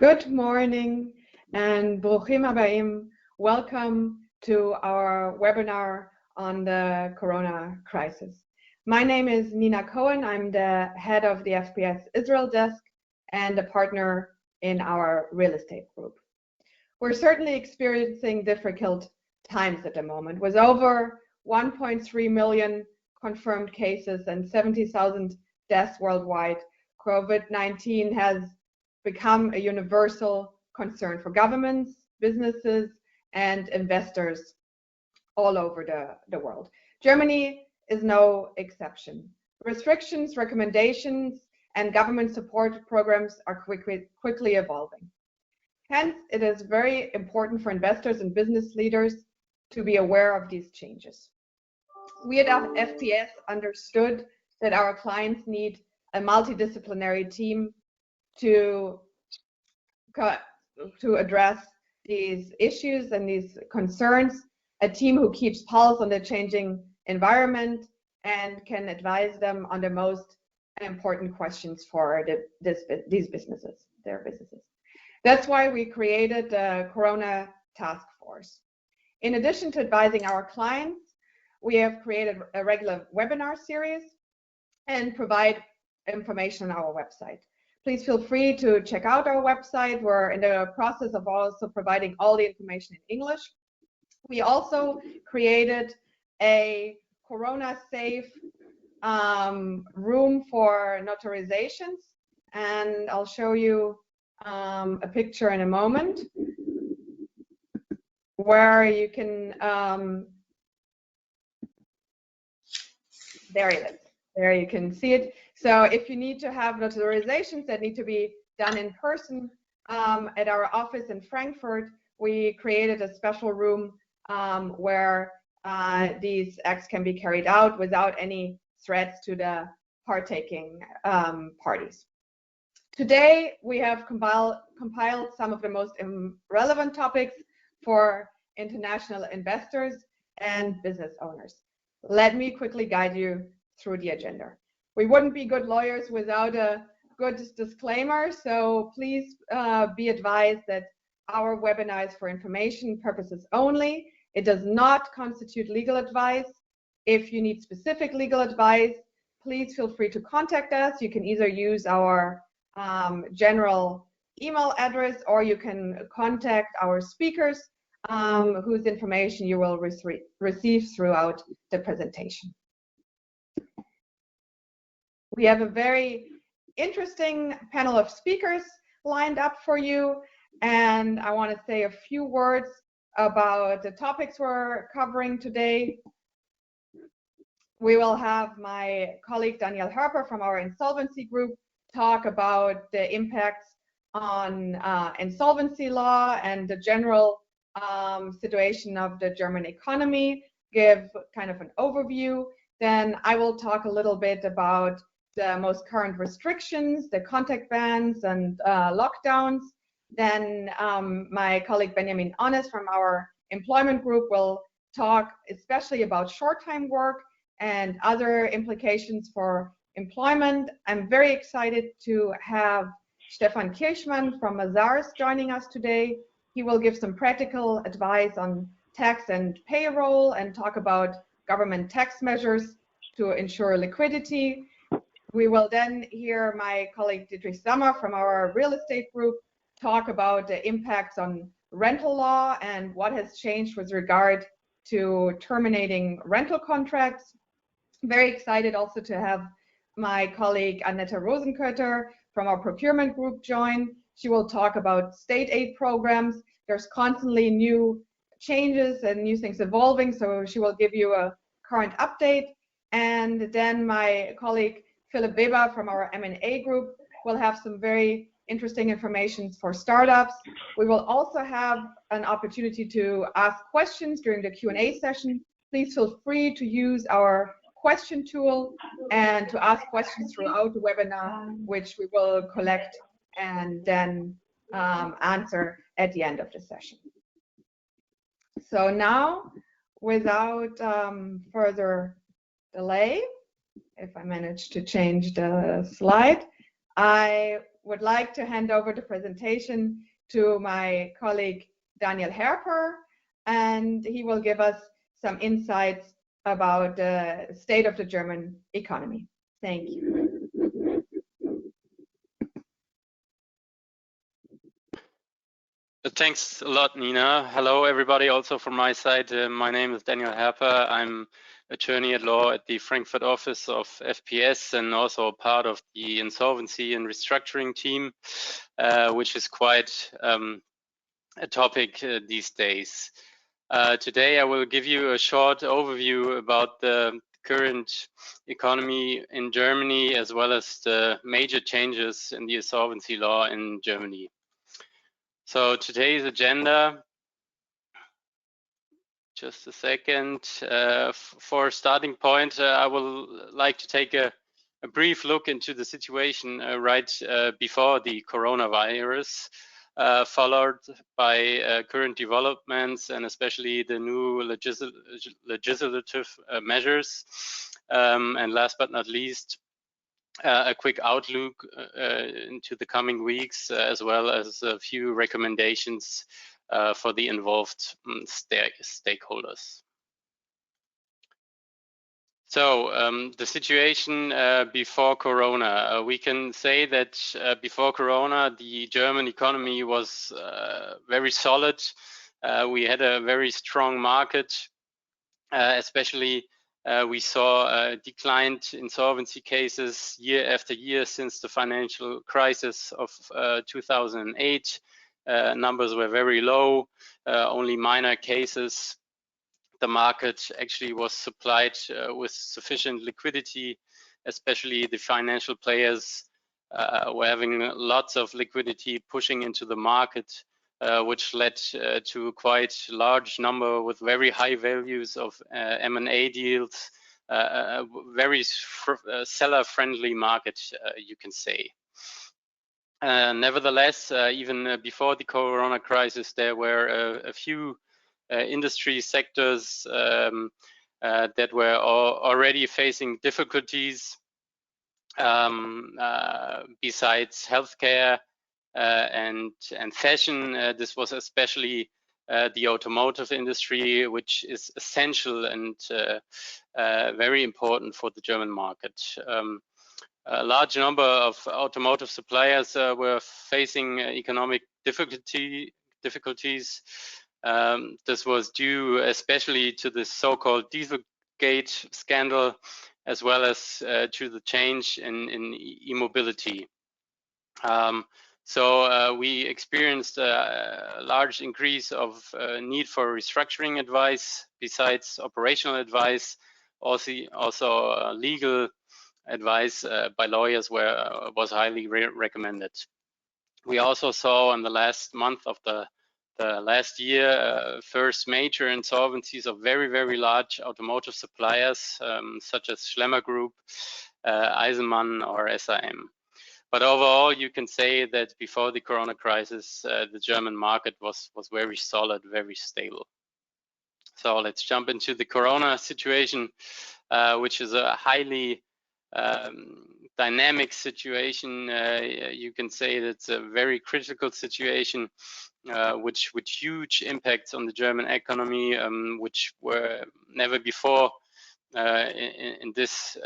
Good morning and Bruchim Habayim. Welcome to our webinar on the Corona crisis. My name is Nina Cohen. I'm the head of the FPS Israel desk and a partner in our real estate group. We're certainly experiencing difficult times at the moment. With over 1.3 million confirmed cases and 70,000 deaths worldwide, COVID-19 has become a universal concern for governments, businesses, and investors all over the world. Germany is no exception. Restrictions, recommendations, and government support programs are quickly evolving. Hence, it is very important for investors and business leaders to be aware of these changes. We at FPS understood that our clients need a multidisciplinary team to address these issues and these concerns, a team who keeps pulse on the changing environment and can advise them on the most important questions for these businesses, their businesses. That's why we created the Corona Task Force. In addition to advising our clients, we have created a regular webinar series and provide information on our website. Please feel free to check out our website. We're in the process of also providing all the information in English. We also created a Corona-safe room for notarizations, and I'll show you a picture in a moment where you can, there it is. There you can see it. So if you need to have notarizations that need to be done in person at our office in Frankfurt, we created a special room where these acts can be carried out without any threats to the partaking parties. Today, we have compiled some of the most relevant topics for international investors and business owners. Let me quickly guide you through the agenda. We wouldn't be good lawyers without a good disclaimer, so please be advised that our webinar is for information purposes only. It does not constitute legal advice. If you need specific legal advice, please feel free to contact us. You can either use our general email address, or you can contact our speakers, whose information you will receive throughout the presentation. We have a very interesting panel of speakers lined up for you, and I want to say a few words about the topics we're covering today. We will have my colleague Daniel Herper from our Insolvency group talk about the impacts on insolvency law and the general situation of the German economy, give kind of an overview. Then I will talk a little bit about the most current restrictions, the contact bans and lockdowns. Then my colleague Benjamin Onnis from our employment group will talk especially about short-time work and other implications for employment. I'm very excited to have Stefan Kirchmann from Mazars joining us today. He will give some practical advice on tax and payroll and talk about government tax measures to ensure liquidity. We will then hear my colleague Dietrich Sommer from our real estate group talk about the impacts on rental law and what has changed with regard to terminating rental contracts. Very excited also to have my colleague Annette Rosenkötter from our procurement group join. She will talk about state aid programs. There's constantly new changes and new things evolving, so she will give you a current update. And then my colleague Philip Weber from our M&A group will have some very interesting information for startups. We will also have an opportunity to ask questions during the Q&A session. Please feel free to use our question tool and to ask questions throughout the webinar, which we will collect and then answer at the end of the session. So now, without further delay, if I manage to change the slide, I would like to hand over the presentation to my colleague Daniel Herper, and he will give us some insights about the state of the German economy. Thank you. Thanks a lot, Nina. Hello, everybody. Also from my side, my name is Daniel Herper. I'm attorney at law at the Frankfurt office of FPS and also part of the Insolvency and Restructuring team, which is quite a topic these days. Today, I will give you a short overview about the current economy in Germany, as well as the major changes in the insolvency law in Germany. So today's agenda, just a second. For a starting point, I will like to take a brief look into the situation right before the coronavirus, followed by current developments and especially the new legislative measures. And last but not least, a quick outlook into the coming weeks, as well as a few recommendations for the involved stakeholders. So the situation before Corona, we can say that before Corona, the German economy was very solid. We had a very strong market, especially we saw declined insolvency cases year after year since the financial crisis of 2008. Numbers were very low, only minor cases. The market actually was supplied with sufficient liquidity, especially the financial players were having lots of liquidity pushing into the market, which led to a quite large number with very high values of M&A deals, a very seller-friendly market, you can say. Nevertheless, even before the Corona crisis, there were a few industry sectors that were already facing difficulties. Besides healthcare and fashion, this was especially the automotive industry, which is essential and very important for the German market. A large number of automotive suppliers were facing economic difficulties. This was due especially to the so-called Dieselgate scandal, as well as to the change in e-mobility. So we experienced a large increase of need for restructuring advice besides operational advice. Also legal advice by lawyers was highly recommended. We also saw in the last month of the last year first major insolvencies of very large automotive suppliers, such as Schlemmer Group, Eisenmann, or SAM. But overall, you can say that before the Corona crisis, the German market was very solid, very stable. So let's jump into the Corona situation, which is a highly dynamic situation. You can say that's a very critical situation, with huge impacts on the German economy, which were never before in this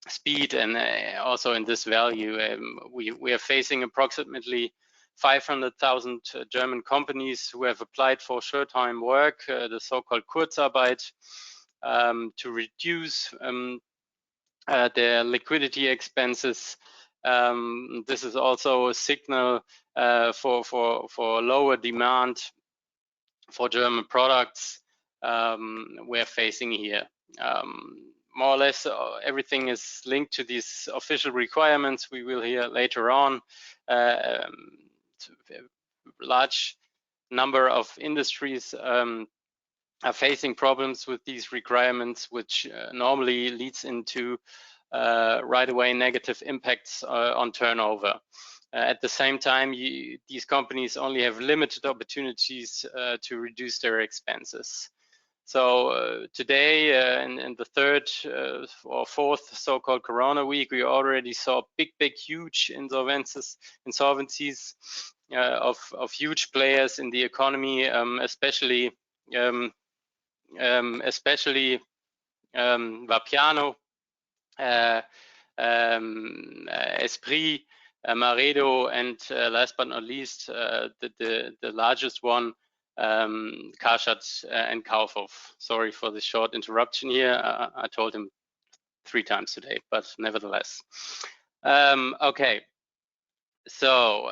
speed and also in this value. We are facing approximately 500,000 German companies who have applied for short-time work, the so-called Kurzarbeit, to reduce their liquidity expenses. This is also a signal for lower demand for German products we're facing here. More or less everything is linked to these official requirements we will hear later on. Large number of industries are facing problems with these requirements, which normally leads into right away negative impacts on turnover. At the same time, these companies only have limited opportunities to reduce their expenses. So today, in the third or fourth so-called Corona week, we already saw big, huge insolvencies of huge players in the economy, especially Vapiano, Esprit, Maredo, and last but not least, the largest one, Karstadt and Kaufhof. Sorry for the short interruption here. I told him 3 times today, but nevertheless. Okay, so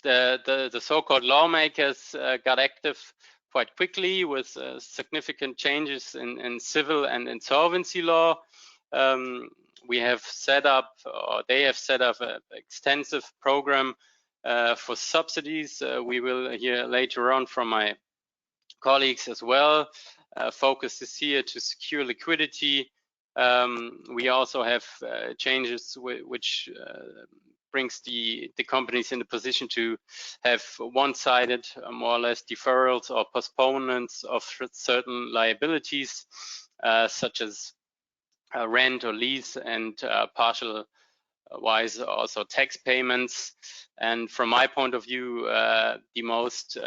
the so-called lawmakers got active quite quickly with significant changes in civil and insolvency law. We have set up, or they have set up, an extensive program for subsidies. We will hear later on from my colleagues as well. Focus is here to secure liquidity. We also have changes which brings the companies in the position to have one-sided, more or less, deferrals or postponements of certain liabilities, such as rent or lease, and partial wise also tax payments. And from my point of view, the most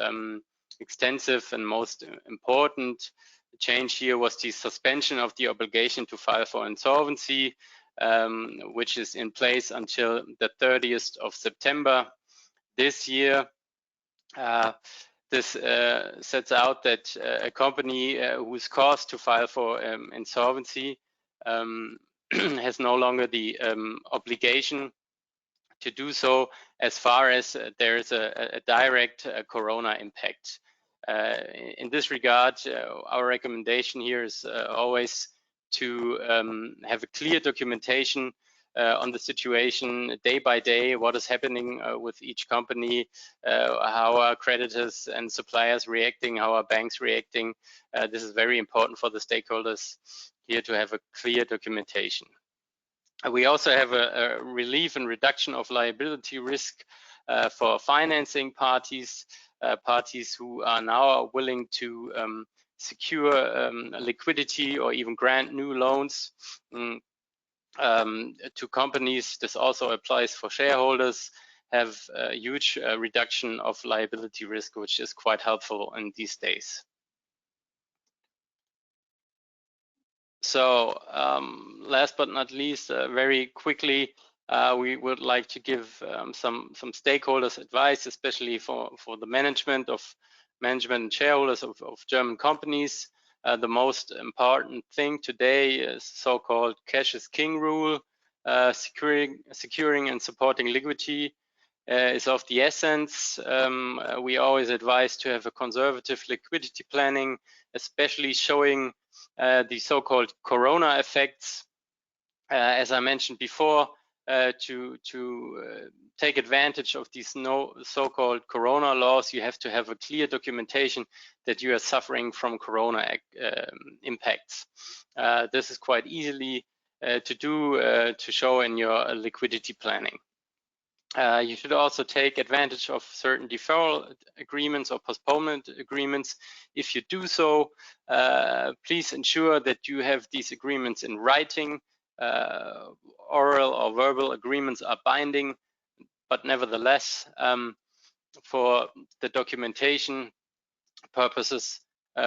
extensive and most important change here was the suspension of the obligation to file for insolvency, which is in place until the 30th of September this year. This sets out that a company who is caused to file for insolvency has no longer the obligation to do so as far as there is a direct corona impact. In this regard, our recommendation here is always to have a clear documentation on the situation day by day, what is happening with each company, how are creditors and suppliers reacting, how are banks reacting. This is very important for the stakeholders here to have a clear documentation. We also have a relief and reduction of liability risk for financing parties, parties who are now willing to secure liquidity or even grant new loans to companies. This also applies for shareholders, have a huge reduction of liability risk, which is quite helpful in these days. So last but not least, very quickly, we would like to give some stakeholders advice, especially for the management and shareholders of German companies. The most important thing today is so-called cash is king rule. Securing and supporting liquidity is of the essence. We always advise to have a conservative liquidity planning, especially showing the so-called corona effects. As I mentioned before, to take advantage of these so-called corona laws, you have to have a clear documentation that you are suffering from corona impacts. This is quite easily to do, to show in your liquidity planning. You should also take advantage of certain deferral agreements or postponement agreements. If you do so, please ensure that you have these agreements in writing. Oral or verbal agreements are binding, but nevertheless, for the documentation purposes,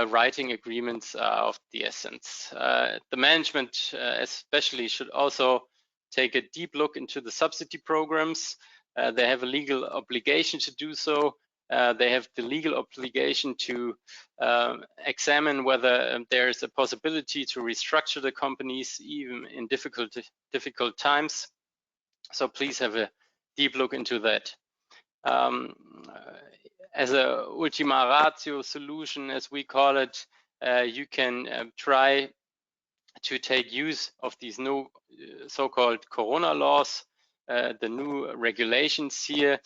writing agreements are of the essence. The management especially should also take a deep look into the subsidy programs. They have a legal obligation to do so. They have the legal obligation to examine whether there is a possibility to restructure the companies even in difficult times. So please have a deep look into that. As a ultima ratio solution, as we call it, you can try to take use of these new so-called corona laws, the new regulations here.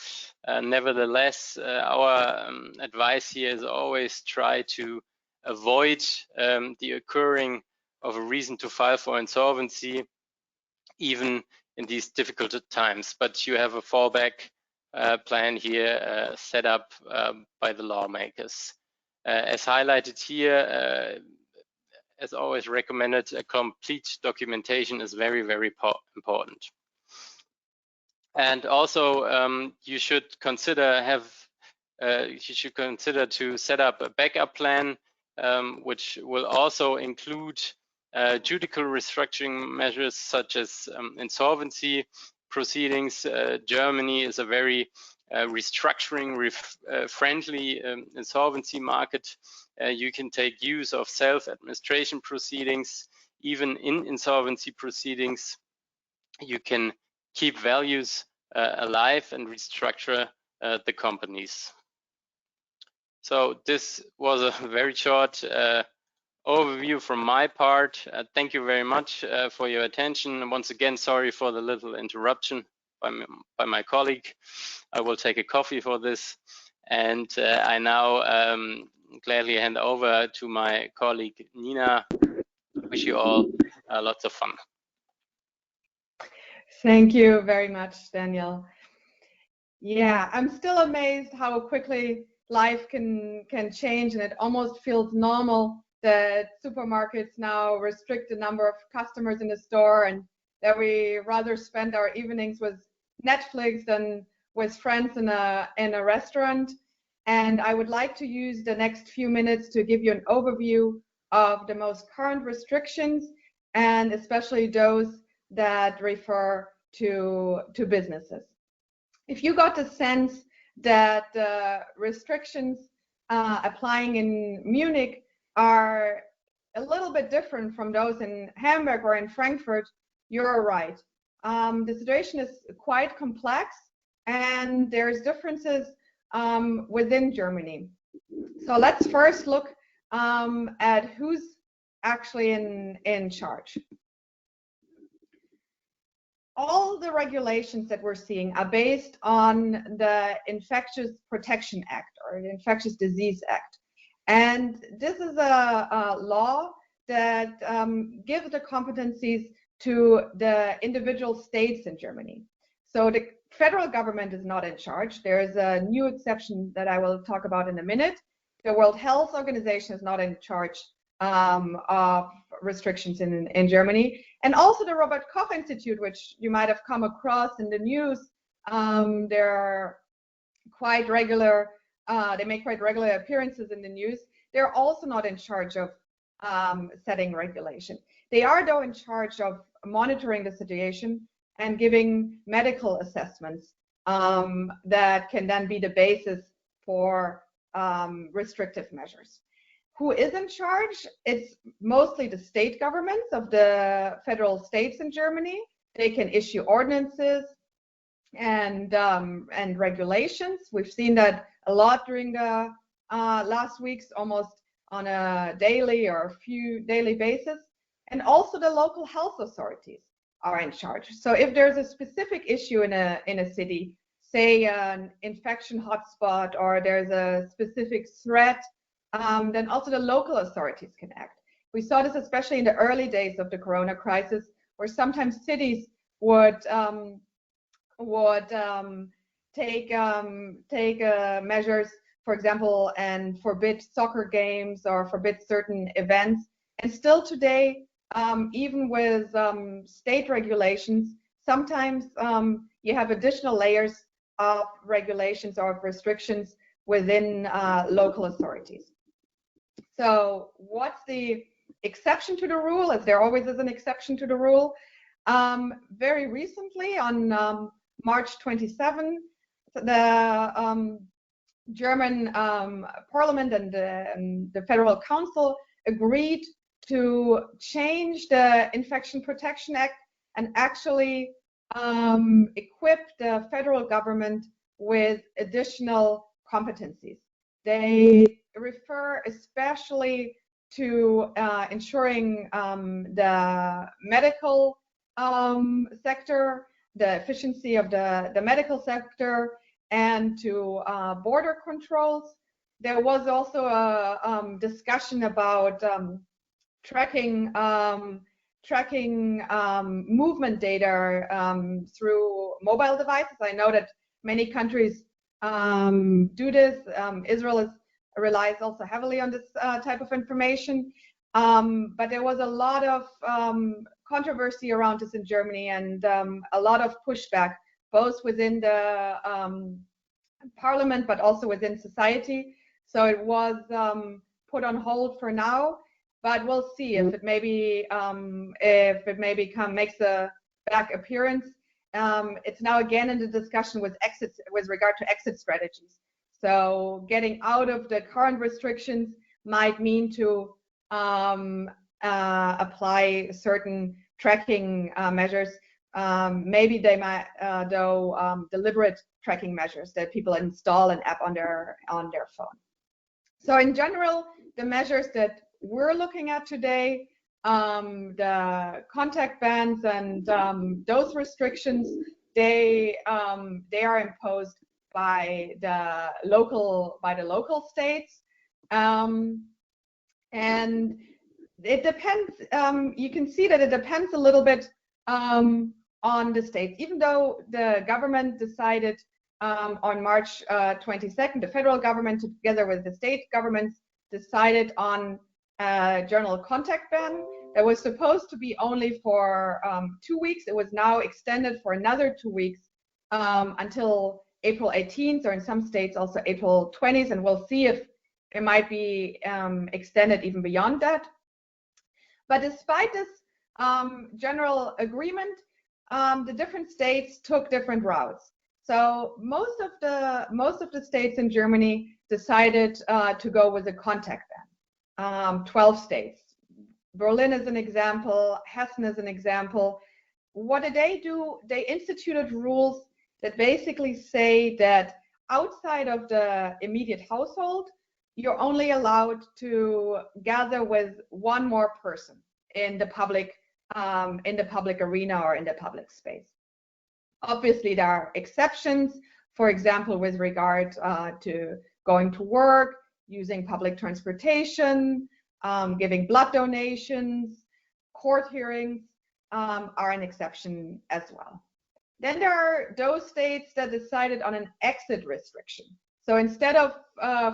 Nevertheless, our advice here is always try to avoid the occurring of a reason to file for insolvency, even in these difficult times. But you have a fallback plan here set up by the lawmakers. as highlighted here, as always recommended, a complete documentation is very, very important. And also, you should consider to set up a backup plan, which will also include judicial restructuring measures such as insolvency proceedings. Germany is a very restructuring friendly insolvency market. You can take use of self-administration proceedings. Even in insolvency proceedings, you can keep values alive and restructure the companies. So this was a very short overview from my part. Thank you very much for your attention. Once again, sorry for the little interruption by my colleague. I will take a coffee for this. And I now gladly hand over to my colleague, Nina. Wish you all lots of fun. Thank you very much, Daniel. Yeah, I'm still amazed how quickly life can change, and it almost feels normal that supermarkets now restrict the number of customers in the store, and that we rather spend our evenings with Netflix than with friends in a restaurant. And I would like to use the next few minutes to give you an overview of the most current restrictions, and especially those that refer to businesses. If you got the sense that restrictions applying in Munich are a little bit different from those in Hamburg or in Frankfurt, you're right. The situation is quite complex, and there's differences within Germany. So let's first look at who's actually in charge. All the regulations that we're seeing are based on the Infectious Protection Act, or the Infectious Disease Act. And this is a law that gives the competencies to the individual states in Germany. So the federal government is not in charge. There is a new exception that I will talk about in a minute. The World Health Organization is not in charge of restrictions in Germany. And also the Robert Koch Institute, which you might have come across in the news, they're quite regular, they make quite regular appearances in the news. They're also not in charge of setting regulation. They are, though, in charge of monitoring the situation and giving medical assessments that can then be the basis for restrictive measures. Who is in charge? It's mostly the state governments of the federal states in Germany. They can issue ordinances and regulations. We've seen that a lot during the last weeks, almost on a daily or a few daily basis. And also the local health authorities are in charge. So if there's a specific issue in a city, say an infection hotspot, or there's a specific threat, then also the local authorities can act. We saw this especially in the early days of the corona crisis, where sometimes cities would take measures, for example, and forbid soccer games or forbid certain events. And still today, even with state regulations, sometimes you have additional layers of regulations or of restrictions within local authorities. So what's the exception to the rule, as there always is an exception to the rule? Very recently, on March 27, the German Parliament and the Federal Council agreed to change the Infection Protection Act and actually equip the federal government with additional competencies. They refer especially to ensuring the medical sector, the efficiency of the medical sector, and to border controls. There was also a discussion about tracking movement data through mobile devices. I know that many countries do this. Israel is relies also heavily on this type of information. But there was a lot of controversy around this in Germany, and a lot of pushback, both within the parliament but also within society. So it was put on hold for now, but we'll see if it maybe makes a back appearance. It's now again in the discussion with regard to exit strategies. So getting out of the current restrictions might mean to apply certain tracking measures. Maybe they might, deliberate tracking measures that people install an app on their phone. So in general, the measures that we're looking at today, the contact bans and those restrictions, they are imposed by the local states, and it depends. You can see that it depends a little bit on the states. Even though the government decided on March 22nd, the federal government together with the state governments decided on a general contact ban that was supposed to be only for 2 weeks. It was now extended for another 2 weeks until April 18th, or in some states also April 20th, and we'll see if it might be extended even beyond that. But despite this general agreement, the different states took different routes. So most of the states in Germany decided to go with a contact ban. 12 states. Berlin is an example. Hessen is an example. What did they do? They instituted rules that basically say that outside of the immediate household, you're only allowed to gather with one more person in the public arena or in the public space. Obviously, there are exceptions, for example, with regard to going to work, using public transportation, giving blood donations, court hearings are an exception as well. Then there are those states that decided on an exit restriction. So instead of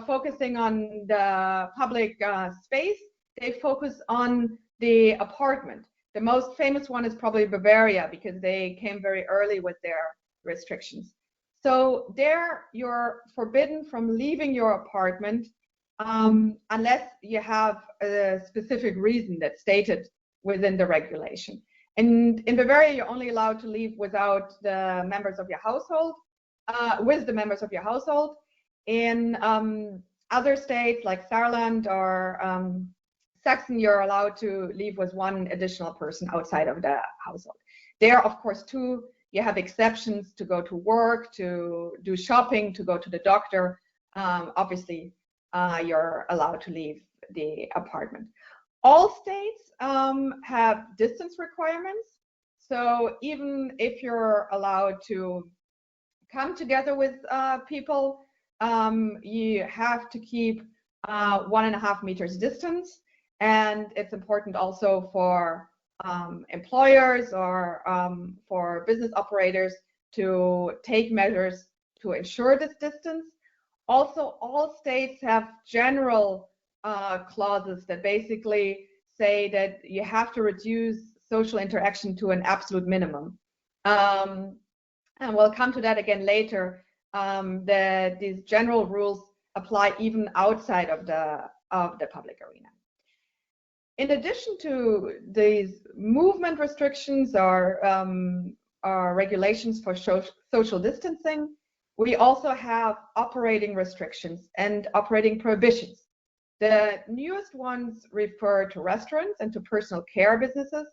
focusing on the public space, they focus on the apartment. The most famous one is probably Bavaria, because they came very early with their restrictions. So there you're forbidden from leaving your apartment unless you have a specific reason that's stated within the regulation. And in Bavaria, you're only allowed to leave without the members of your household, with the members of your household. In other states like Saarland or Saxon, you're allowed to leave with one additional person outside of the household. There, of course, too, you have exceptions to go to work, to do shopping, to go to the doctor. Obviously, you're allowed to leave the apartment. All states have distance requirements. So even if you're allowed to come together with people, you have to keep 1.5 meters distance. And it's important also for employers or for business operators to take measures to ensure this distance. Also, all states have general clauses that basically say that you have to reduce social interaction to an absolute minimum. And we'll come to that again later, that these general rules apply even outside of the public arena. In addition to these movement restrictions or regulations for social distancing, we also have operating restrictions and operating prohibitions. The newest ones refer to restaurants and to personal care businesses.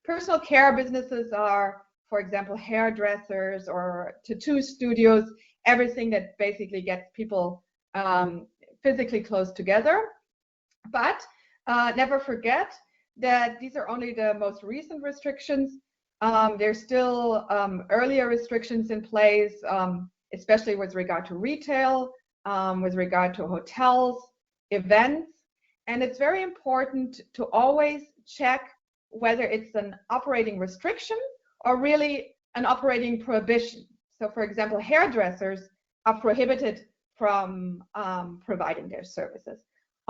Personal care businesses are, for example, hairdressers or tattoo studios, everything that basically gets people physically close together. But never forget that these are only the most recent restrictions. There's still earlier restrictions in place, especially with regard to retail, with regard to hotels, events. And it's very important to always check whether it's an operating restriction or really an operating prohibition. So for example, hairdressers are prohibited from providing their services.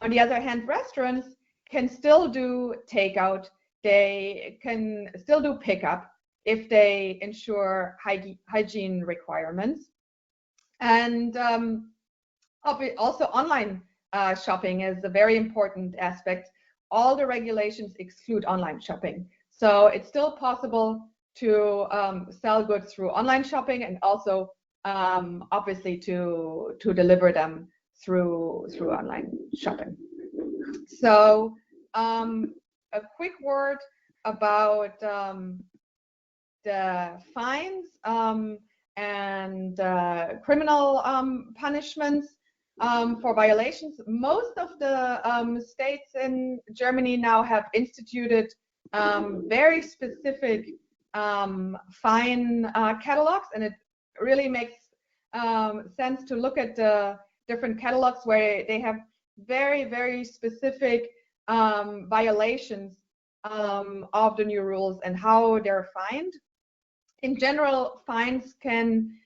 On the other hand, restaurants can still do takeout. They can still do pickup if they ensure hygiene requirements. And also online shopping is a very important aspect. All the regulations exclude online shopping. So it's still possible to sell goods through online shopping, and also obviously to deliver them through online shopping. So a quick word about the fines and criminal punishments for violations. Most of the states in Germany now have instituted very specific fine catalogs, and it really makes sense to look at the different catalogs where they have very, very specific violations of the new rules and how they're fined. In general, fines can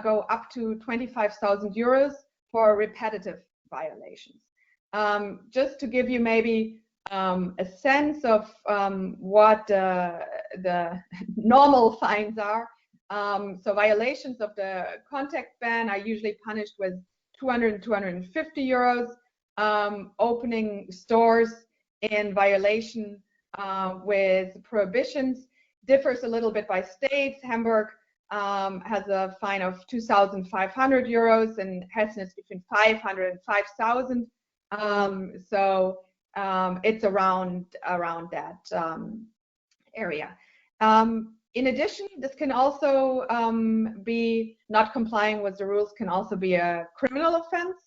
go up to 25,000 euros for repetitive violations. Just to give you maybe a sense of what the normal fines are. So violations of the contact ban are usually punished with 200 and 250 euros. Opening stores in violation with prohibitions differs a little bit by states. Hamburg has a fine of 2,500 euros, and Hessen is between 500 and 5,000. So it's around that area. In addition, this can also be not complying with the rules can also be a criminal offense.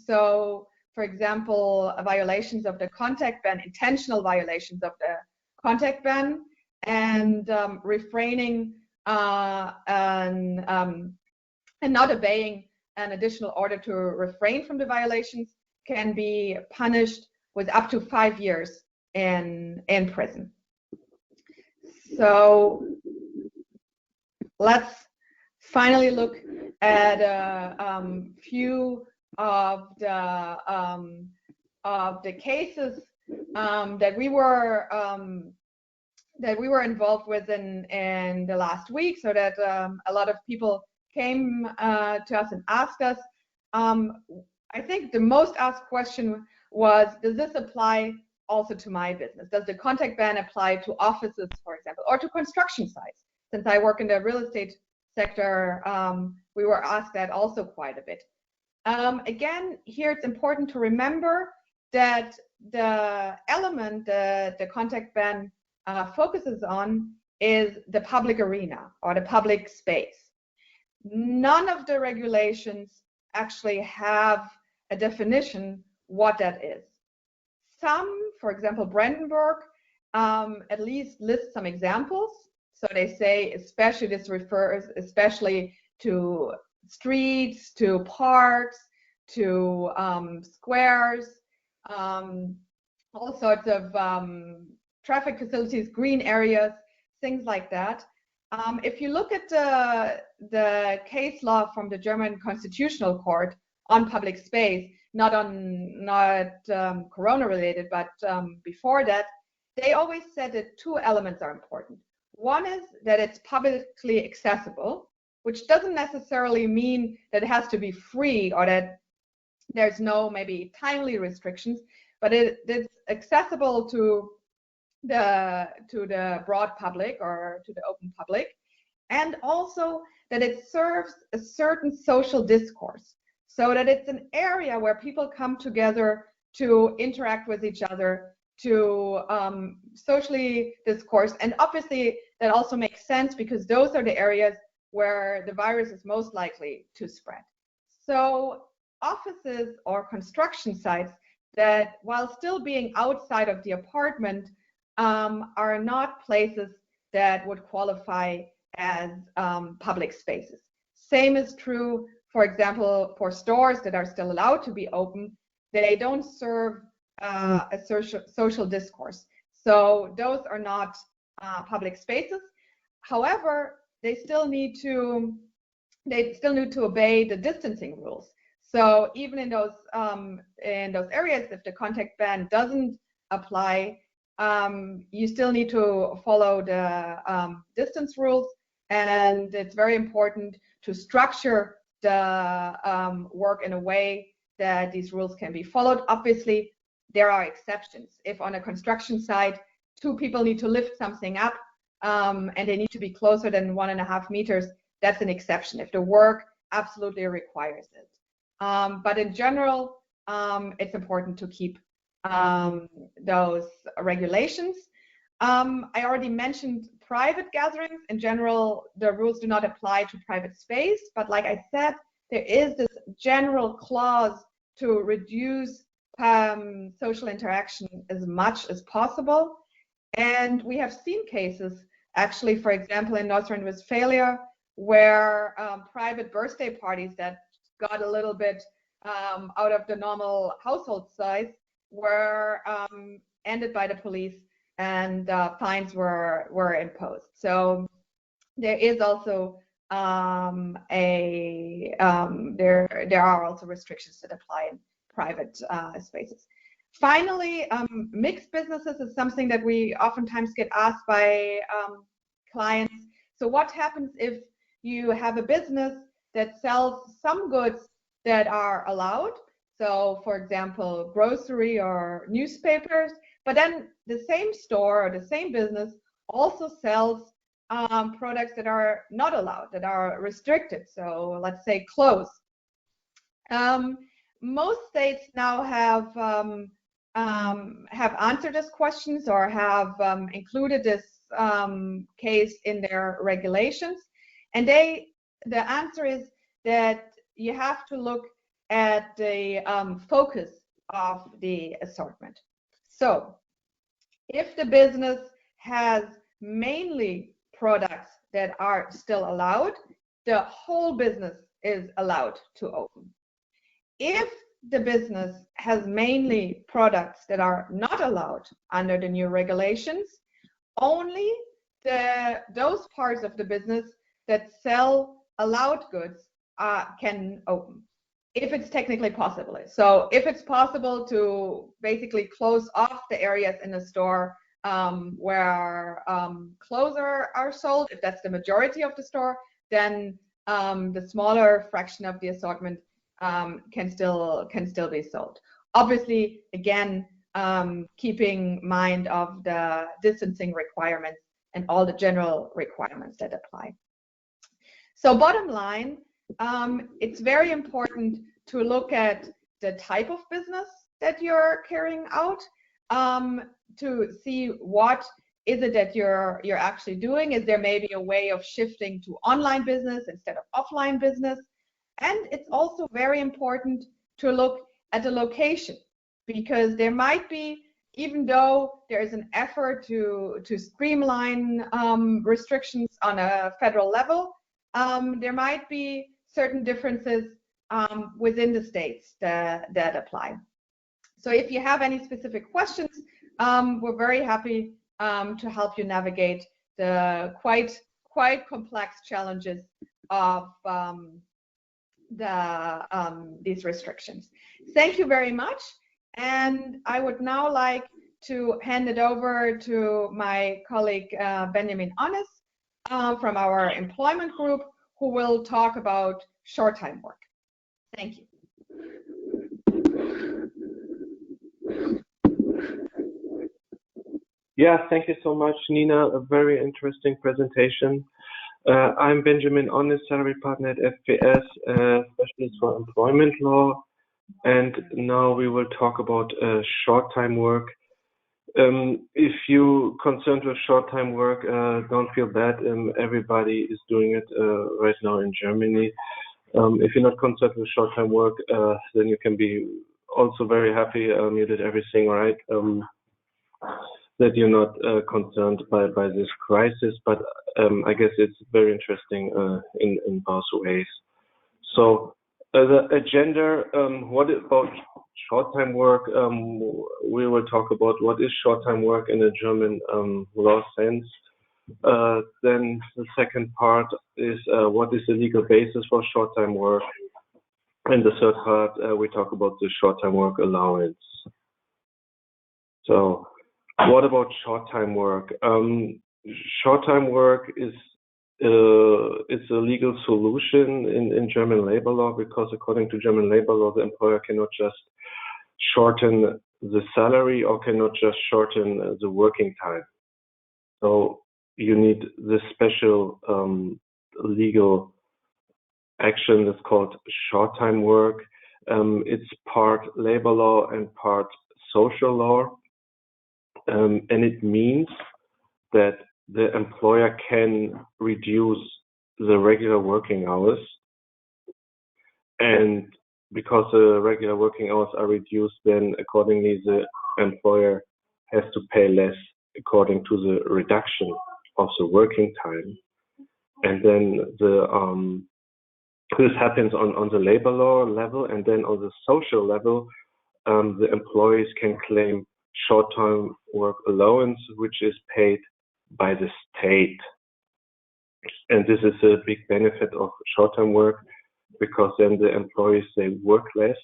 So, for example, violations of the contact ban, intentional violations of the contact ban, and refraining and not obeying an additional order to refrain from the violations can be punished with up to 5 years in prison. So let's finally look at a few of the cases that we were involved with in the last week, so that a lot of people came to us and asked us. I think the most asked question was, does this apply also to my business? Does the contact ban apply to offices, for example, or to construction sites? Since I work in the real estate sector, we were asked that also quite a bit. Again, here it's important to remember that the element the contact ban focuses on is the public arena or the public space. None of the regulations actually have a definition what that is. Some, for example, Brandenburg, at least lists some examples. So they say, especially this refers especially to streets, to parks, to squares, all sorts of traffic facilities, green areas, things like that. If you look at the case law from the German Constitutional Court on public space, not Corona related, but before that, they always said that two elements are important. One is that it's publicly accessible, which doesn't necessarily mean that it has to be free or that there's no maybe timely restrictions, but it's accessible to the broad public or to the open public, and also that it serves a certain social discourse, so that it's an area where people come together to interact with each other, to socially discourse. And obviously that also makes sense because those are the areas where the virus is most likely to spread. So offices or construction sites that, while still being outside of the apartment, are not places that would qualify as public spaces. Same is true, for example, for stores that are still allowed to be open. They don't serve a social discourse. So those are not public spaces. However, they still need to they still need to obey the distancing rules. So even in those areas, if the contact ban doesn't apply, you still need to follow the distance rules, and it's very important to structure the work in a way that these rules can be followed. Obviously, there are exceptions. If on a construction site, 2 people need to lift something up, and they need to be closer than 1.5 meters, that's an exception if the work absolutely requires it. But in general, it's important to keep those regulations. I already mentioned private gatherings. In general, the rules do not apply to private space, but like I said, there is this general clause to reduce social interaction as much as possible. And we have seen cases, actually, for example, in North Rhine-Westphalia, where private birthday parties that got a little bit out of the normal household size were ended by the police, and fines were imposed. So there is also there are also restrictions that apply in private spaces. Finally, mixed businesses is something that we oftentimes get asked by clients. So what happens if you have a business that sells some goods that are allowed? So for example, grocery or newspapers, but then the same store or the same business also sells products that are not allowed, that are restricted. So let's say clothes. Most states now have answered these questions or have included this case in their regulations, and the answer is that you have to look at the focus of the assortment. So if the business has mainly products that are still allowed, the whole business is allowed to open. If the business has mainly products that are not allowed under the new regulations, only those parts of the business that sell allowed goods can open, if it's technically possible. So if it's possible to basically close off the areas in the store where clothes are sold, if that's the majority of the store, then the smaller fraction of the assortment can still be sold. Obviously, again, keeping mind of the distancing requirements and all the general requirements that apply. So bottom line, it's very important to look at the type of business that you're carrying out, to see what is it that you're actually doing. Is there maybe a way of shifting to online business instead of offline business? And it's also very important to look at the location, because there might be, even though there is an effort to streamline restrictions on a federal level, there might be certain differences within the states that apply. So if you have any specific questions, we're very happy to help you navigate the quite complex challenges of these restrictions. Thank you very much, and I would now like to hand it over to my colleague Benjamin Onnis from our employment group, who will talk about short-time work. Thank you. Yeah, thank you so much, Nina. A very interesting presentation. I'm Benjamin Onnis, salary partner at FPS, specialist for employment law, and now we will talk about short-time work. If you concerned with short-time work, don't feel bad. Everybody is doing it right now in Germany. If you're not concerned with short-time work, then you can be also very happy you did everything right. That you're not concerned by this crisis, but I guess it's very interesting in both ways. So the agenda, what about short-time work? We will talk about what is short-time work in a German law sense. Then the second part is what is the legal basis for short-time work? And the third part, we talk about the short-time work allowance. So what about short-time work? Short-time work is a legal solution in German labor law, because according to German labor law, the employer cannot just shorten the salary or cannot just shorten the working time. So you need this special legal action that's called short-time work. It's part labor law and part social law. And it means that the employer can reduce the regular working hours. And because the regular working hours are reduced, then accordingly the employer has to pay less according to the reduction of the working time. And then this happens on the labor law level, and then on the social level, the employees can claim short-time work allowance, which is paid by the state. And this is a big benefit of short-time work, because then the employees, they work less,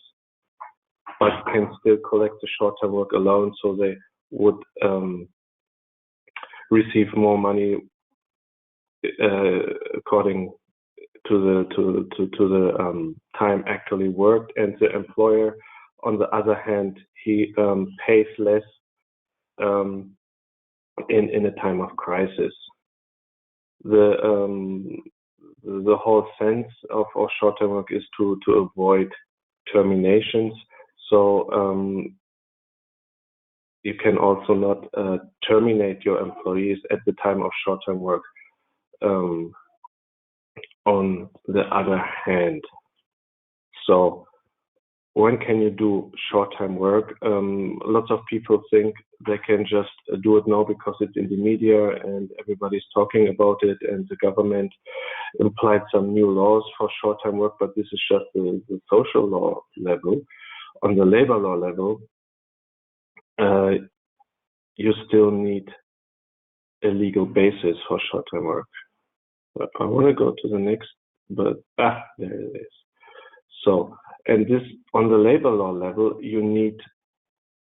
but can still collect the short-time work allowance, so they would receive more money according to the time actually worked. And the employer, on the other hand, he pays less in a time of crisis. The whole sense of short-term work is to avoid terminations. So you can also not terminate your employees at the time of short-term work. On the other hand, so when can you do short-time work? Lots of people think they can just do it now because it's in the media and everybody's talking about it, and the government implied some new laws for short-time work, but this is just the social law level. On the labor law level, you still need a legal basis for short-time work. I want to go to the next, but there it is. So, and this, on the labor law level, you need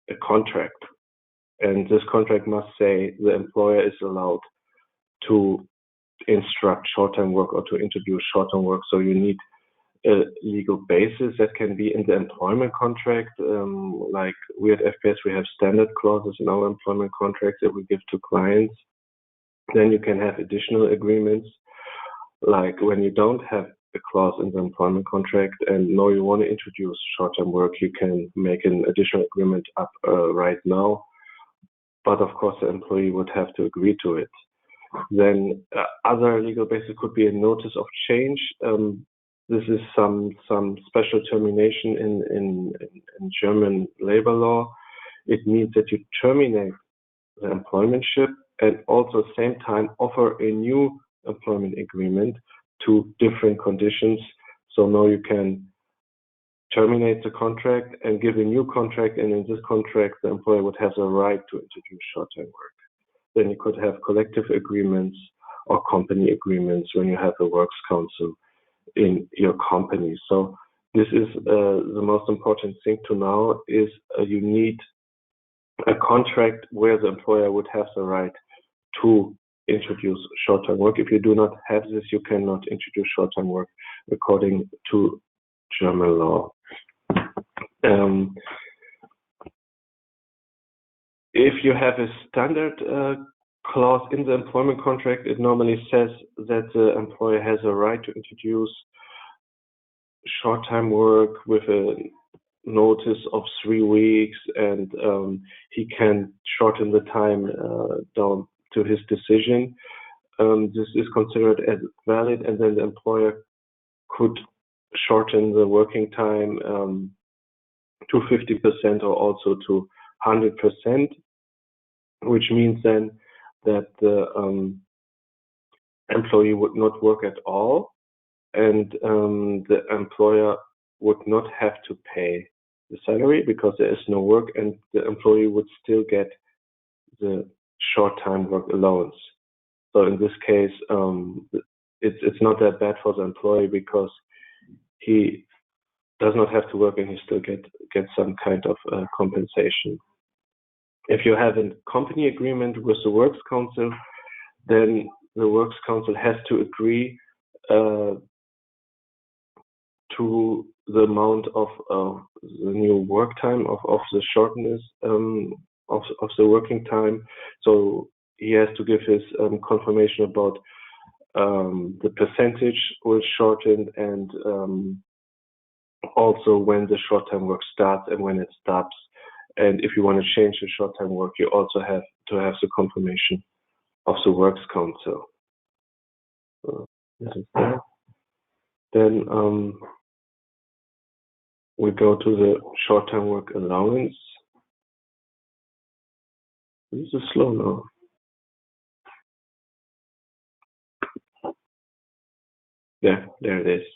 a contract, and this contract must say the employer is allowed to instruct short-term work or to introduce short-term work. So you need a legal basis that can be in the employment contract. Like we at FPS, we have standard clauses in our employment contracts that we give to clients. Then you can have additional agreements. Like when you don't have a clause in the employment contract and know you want to introduce short-term work, you can make an additional agreement up right now. But of course, the employee would have to agree to it. Then other legal basis could be a notice of change. This is some special termination in German labor law. It means that you terminate the employmentship and also at the same time offer a new employment agreement to different conditions. So now you can terminate the contract and give a new contract, and in this contract the employer would have the right to introduce short-term work. Then you could have collective agreements or company agreements when you have a works council in your company. So this is the most important thing to know is you need a contract where the employer would have the right to introduce short-term work. If you do not have this, you cannot introduce short-term work according to German law. If you have a standard clause in the employment contract, it normally says that the employer has a right to introduce short-time work with a notice of 3 weeks, and he can shorten the time down to his decision. This is considered as valid, and then the employer could shorten the working time to 50% or also to 100%, which means then that the employee would not work at all, and the employer would not have to pay the salary because there is no work, and the employee would still get the short-time work allowance. So in this case, it's not that bad for the employee because he does not have to work and he still get some kind of compensation. If you have a company agreement with the Works Council, then the Works Council has to agree to the amount of the new work time, of the shortness of the working time. So he has to give his confirmation about the percentage will shorten, and also when the short-time work starts and when it stops. And if you want to change the short-time work, you also have to have the confirmation of the Works Council. This is that. Then we go to the short-time work allowance. This is slow now. Yeah, there it is.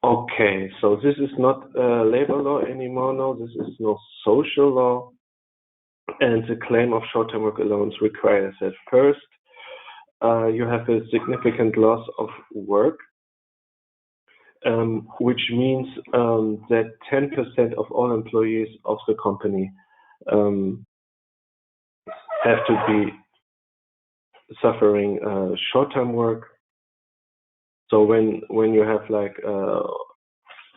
Okay, so this is not labor law anymore. No, this is no social law. And the claim of short-term work allowance requires that first, you have a significant loss of work, which means that 10% of all employees of the company have to be suffering short-term work. So when you have like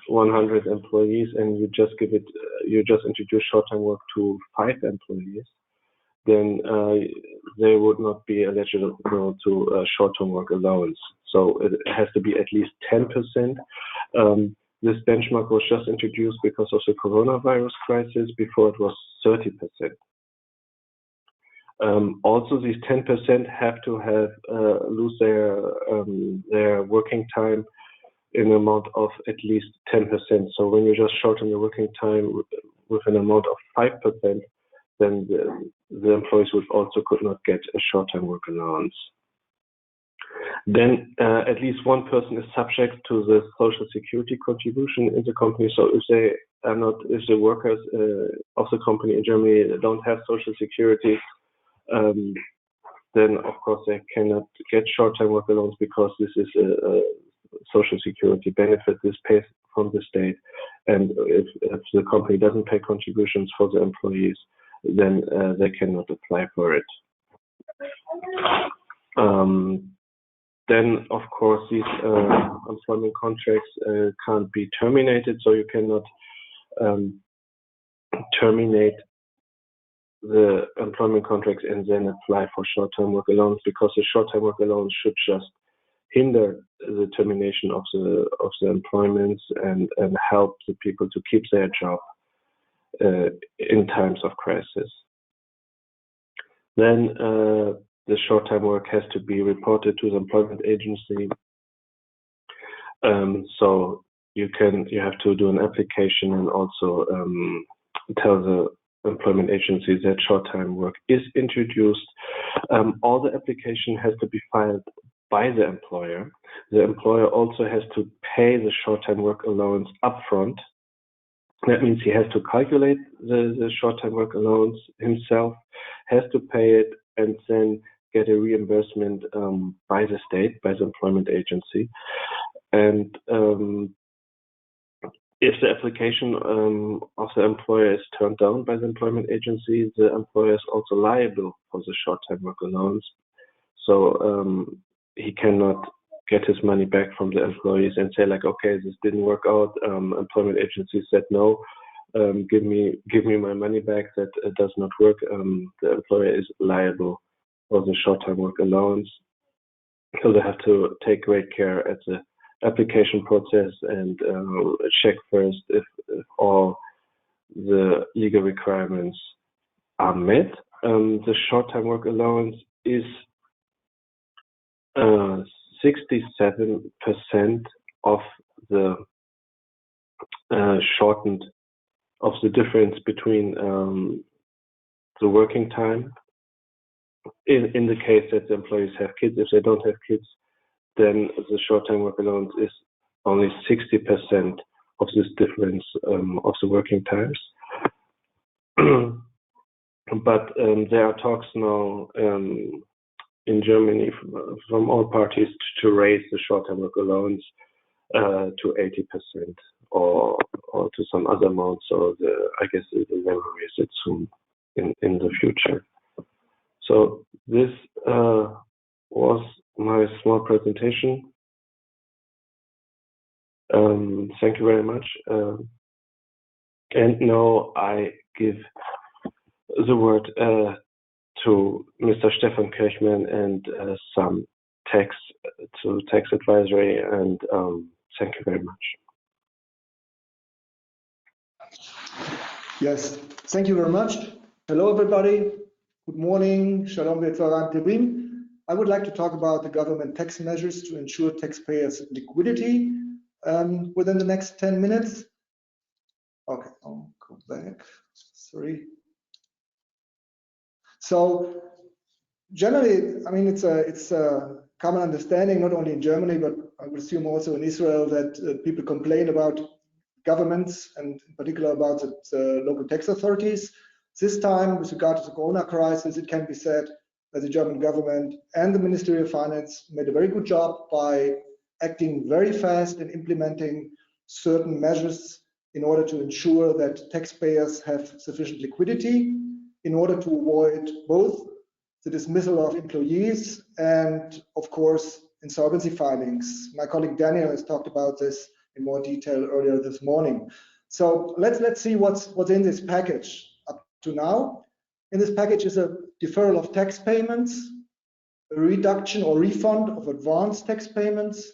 100 employees and you just introduce short-term work to 5 employees, then they would not be eligible to short-term work allowance. So it has to be at least 10%. This benchmark was just introduced because of the coronavirus crisis. Before it was 30%. Also, these 10% have to have lose their working time in an amount of at least 10%. So when you just shorten your working time with an amount of 5%, then the employees could not get a short-term work allowance. Then at least one person is subject to the social security contribution in the company. So if the workers of the company in Germany don't have social security, then of course they cannot get short-term work allowance because this is a social security benefit. This pays from the state, and if the company doesn't pay contributions for the employees, then they cannot apply for it. Then, of course, these employment contracts can't be terminated, so you cannot terminate the employment contracts and then apply for short-term work allowance, because the short-term work allowance should just hinder the termination of the employments and help the people to keep their job in times of crisis. Then the short-time work has to be reported to the employment agency. So you have to do an application and also tell the employment agency that short-time work is introduced. All the application has to be filed by the employer. The employer also has to pay the short-time work allowance upfront. That means he has to calculate the short-time work allowance himself, has to pay it, and then get a reimbursement by the state, by the employment agency. And if the application of the employer is turned down by the employment agency, the employer is also liable for the short-time work allowance. So he cannot get his money back from the employees and say like, okay, this didn't work out. Employment agency said no. Give me my money back. That does not work. The employer is liable for the short-time work allowance. So they have to take great care at the application process and check first if all the legal requirements are met. The short-time work allowance is 67% of the shortened of the difference between the working time. In the case that the employees have kids, if they don't have kids, then the short-time work allowance is only 60% of this difference of the working times. But there are talks now in Germany from all parties to raise the short-term worker loans to 80% or to some other amount. So I guess they will raise it soon in the future. So this was my small presentation. Thank you very much. And now I give the word to Mr. Stefan Kirchmann and some tax advisory, and thank you very much. Yes, thank you very much. Hello, everybody. Good morning. Shalom v'tzaharaim. I would like to talk about the government tax measures to ensure taxpayers' liquidity within the next 10 minutes. Okay, I'll go back. Sorry. So generally, I mean, it's a common understanding, not only in Germany, but I would assume also in Israel, that people complain about governments and in particular about the local tax authorities. This time, with regard to the Corona crisis, it can be said that the German government and the Ministry of Finance made a very good job by acting very fast and implementing certain measures in order to ensure that taxpayers have sufficient liquidity in order to avoid both the dismissal of employees and, of course, insolvency filings. My colleague Daniel has talked about this in more detail earlier this morning. So let's see what's in this package up to now. In this package is a deferral of tax payments, a reduction or refund of advanced tax payments,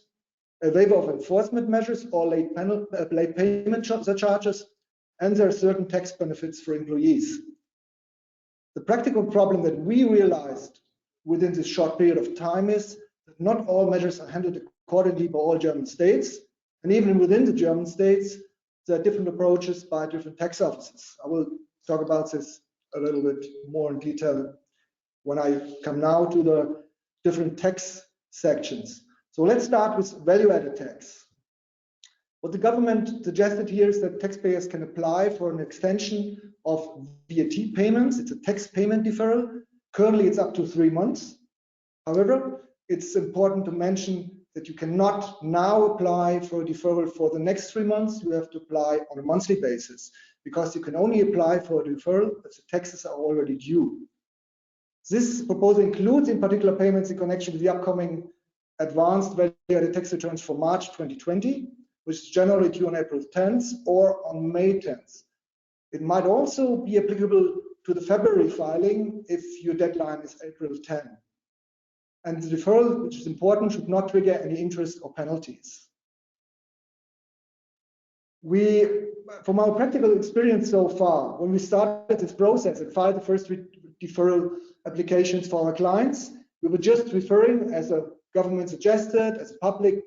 a waiver of enforcement measures or late payment surcharges, and there are certain tax benefits for employees. The practical problem that we realized within this short period of time is that not all measures are handled accordingly by all German states, and even within the German states, there are different approaches by different tax offices. I will talk about this a little bit more in detail when I come now to the different tax sections. So let's start with value-added tax. What the government suggested here is that taxpayers can apply for an extension of VAT payments. It's a tax payment deferral. Currently, it's up to 3 months. However, it's important to mention that you cannot now apply for a deferral for the next 3 months. You have to apply on a monthly basis because you can only apply for a deferral if the taxes are already due. This proposal includes in particular payments in connection with the upcoming advanced value-added tax returns for March 2020, which is generally due on April 10th or on May 10th. It might also be applicable to the February filing if your deadline is April 10. And the deferral, which is important, should not trigger any interest or penalties. From our practical experience so far, when we started this process and filed the first deferral applications for our clients, we were just referring, as a government suggested, as a public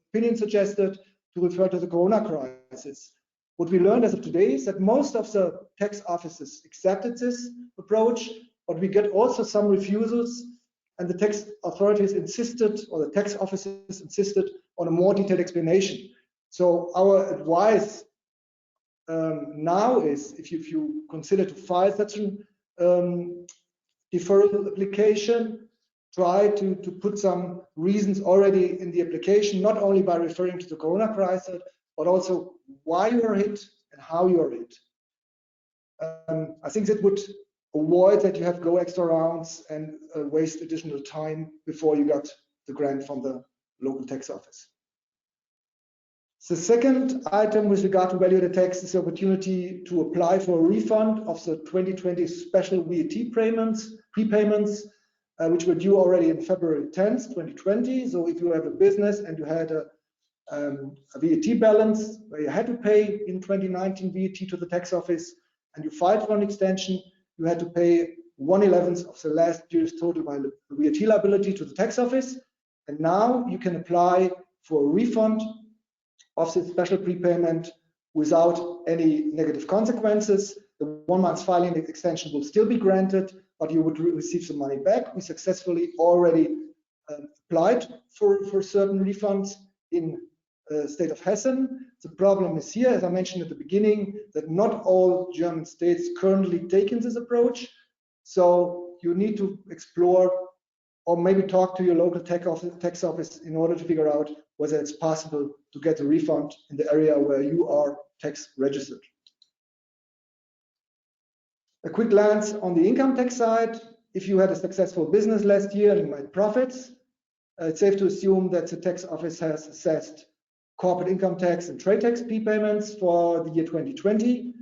opinion suggested, to refer to the Corona crisis. What we learned as of today is that most of the tax offices accepted this approach, but we get also some refusals, and the tax authorities insisted, or the tax offices insisted, on a more detailed explanation. So our advice now is, if you consider to file such a deferral application, try to put some reasons already in the application, not only by referring to the Corona crisis, but also why you are hit and how you are hit. I think that would avoid that you have to go extra rounds and waste additional time before you got the grant from the local tax office. The second item with regard to value-added tax is the opportunity to apply for a refund of the 2020 special VAT prepayments, which were due already in February 10th, 2020. So if you have a business and you had a VAT balance where you had to pay in 2019 VAT to the tax office and you filed for an extension, you had to pay 1/11 of the last year's total VAT liability to the tax office. And now you can apply for a refund of the special prepayment without any negative consequences. The 1 month filing extension will still be granted, but you would receive some money back. We successfully already applied for certain refunds in the state of Hessen. The problem is here, as I mentioned at the beginning, that not all German states currently taking this approach. So you need to explore or maybe talk to your local tax office in order to figure out whether it's possible to get a refund in the area where you are tax registered. A quick glance on the income tax side. If you had a successful business last year and you made profits, it's safe to assume that the tax office has assessed corporate income tax and trade tax prepayments for the year 2020.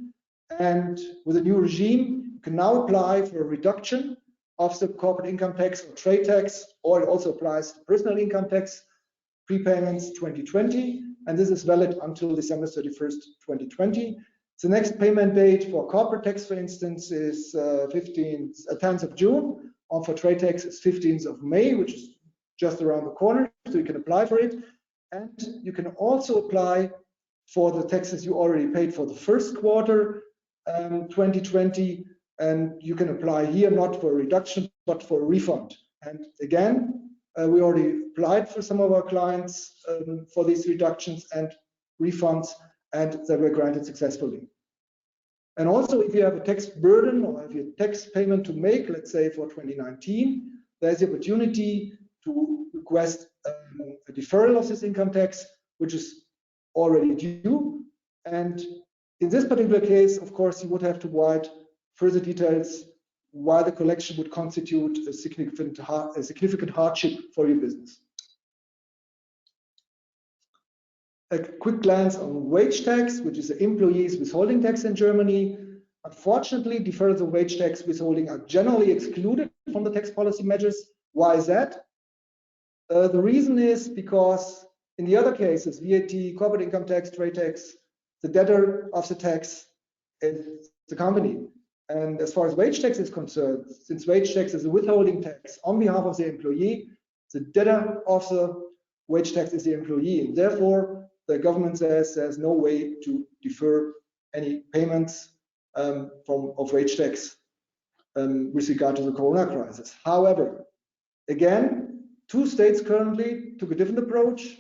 And with a new regime, you can now apply for a reduction of the corporate income tax or trade tax, or it also applies to personal income tax prepayments 2020. And this is valid until December 31st, 2020. The next payment date for corporate tax, for instance, is 10th of June, or for trade tax is 15th of May, which is just around the corner, so you can apply for it. And you can also apply for the taxes you already paid for the first quarter 2020, and you can apply here not for a reduction, but for a refund. And again, we already applied for some of our clients for these reductions and refunds, and they were granted successfully. And also, if you have a tax burden or have a tax payment to make, let's say for 2019, there's the opportunity to request a deferral of this income tax, which is already due. And in this particular case, of course, you would have to provide further details why the collection would constitute a significant hardship for your business. A quick glance on wage tax, which is the employees withholding tax in Germany. Unfortunately, deferrals of wage tax withholding are generally excluded from the tax policy measures. Why is that? The reason is because in the other cases, VAT, corporate income tax, trade tax, the debtor of the tax is the company. And as far as wage tax is concerned, since wage tax is a withholding tax on behalf of the employee, the debtor of the wage tax is the employee. And therefore, the government says there's no way to defer any payments of wage tax with regard to the Corona crisis. However, again, 2 states currently took a different approach.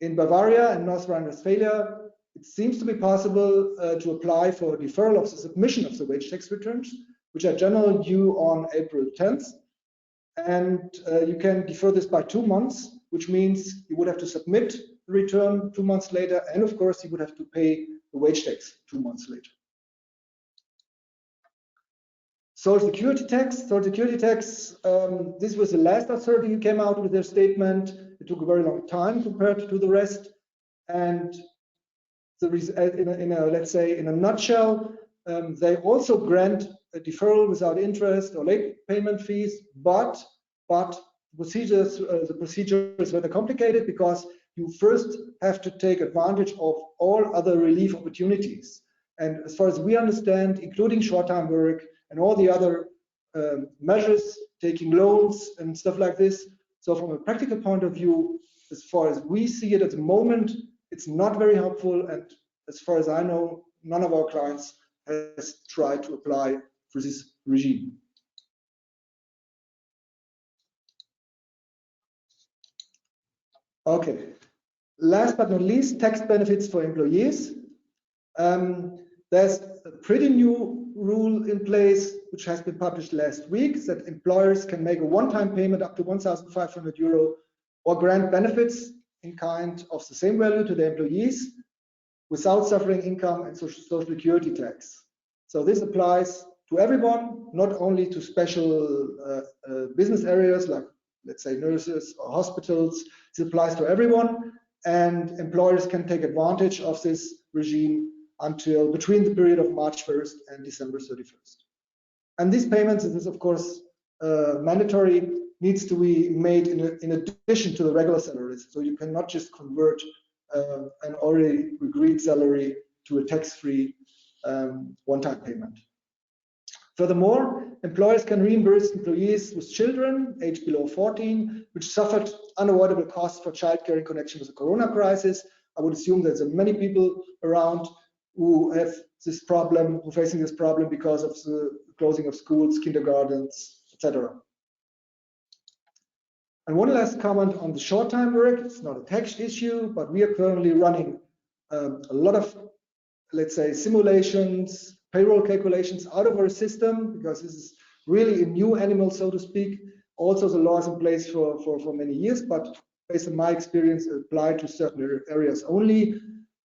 In Bavaria and North Rhine-Westphalia, it seems to be possible to apply for a deferral of the submission of the wage tax returns, which are generally due on April 10th. And you can defer this by 2 months, which means you would have to submit the return 2 months later, and of course you would have to pay the wage tax 2 months later. Social Security tax. Social Security tax, this was the last authority who came out with their statement. It took a very long time compared to the rest. And let's say in a nutshell, they also grant a deferral without interest or late payment fees, but the procedure is rather complicated because you first have to take advantage of all other relief opportunities. And as far as we understand, including short-time work and all the other measures, taking loans and stuff like this. So from a practical point of view, as far as we see it at the moment, it's not very helpful. And as far as I know, none of our clients has tried to apply for this regime. Okay, last but not least, tax benefits for employees. There's a pretty new rule in place, which has been published last week, that employers can make a one-time payment up to 1,500 euro or grant benefits in kind of the same value to the employees without suffering income and social security tax. So this applies to everyone, not only to special business areas like, let's say, nurses or hospitals. This applies to everyone, and employers can take advantage of this regime until between the period of March 1st and December 31st. And these payments, it is of course mandatory, needs to be made in addition to the regular salaries. So you cannot just convert an already agreed salary to a tax-free one-time payment. Furthermore, employers can reimburse employees with children aged below 14, which suffered unavoidable costs for childcare in connection with the Corona crisis. I would assume that there are many people around who have this problem, who are facing this problem because of the closing of schools, kindergartens, etc. And one last comment on the short-time work. It's not a tax issue, but we are currently running a lot of, let's say, simulations, payroll calculations out of our system, because this is really a new animal, so to speak. Also, the law is in place for many years, but based on my experience, apply to certain areas only.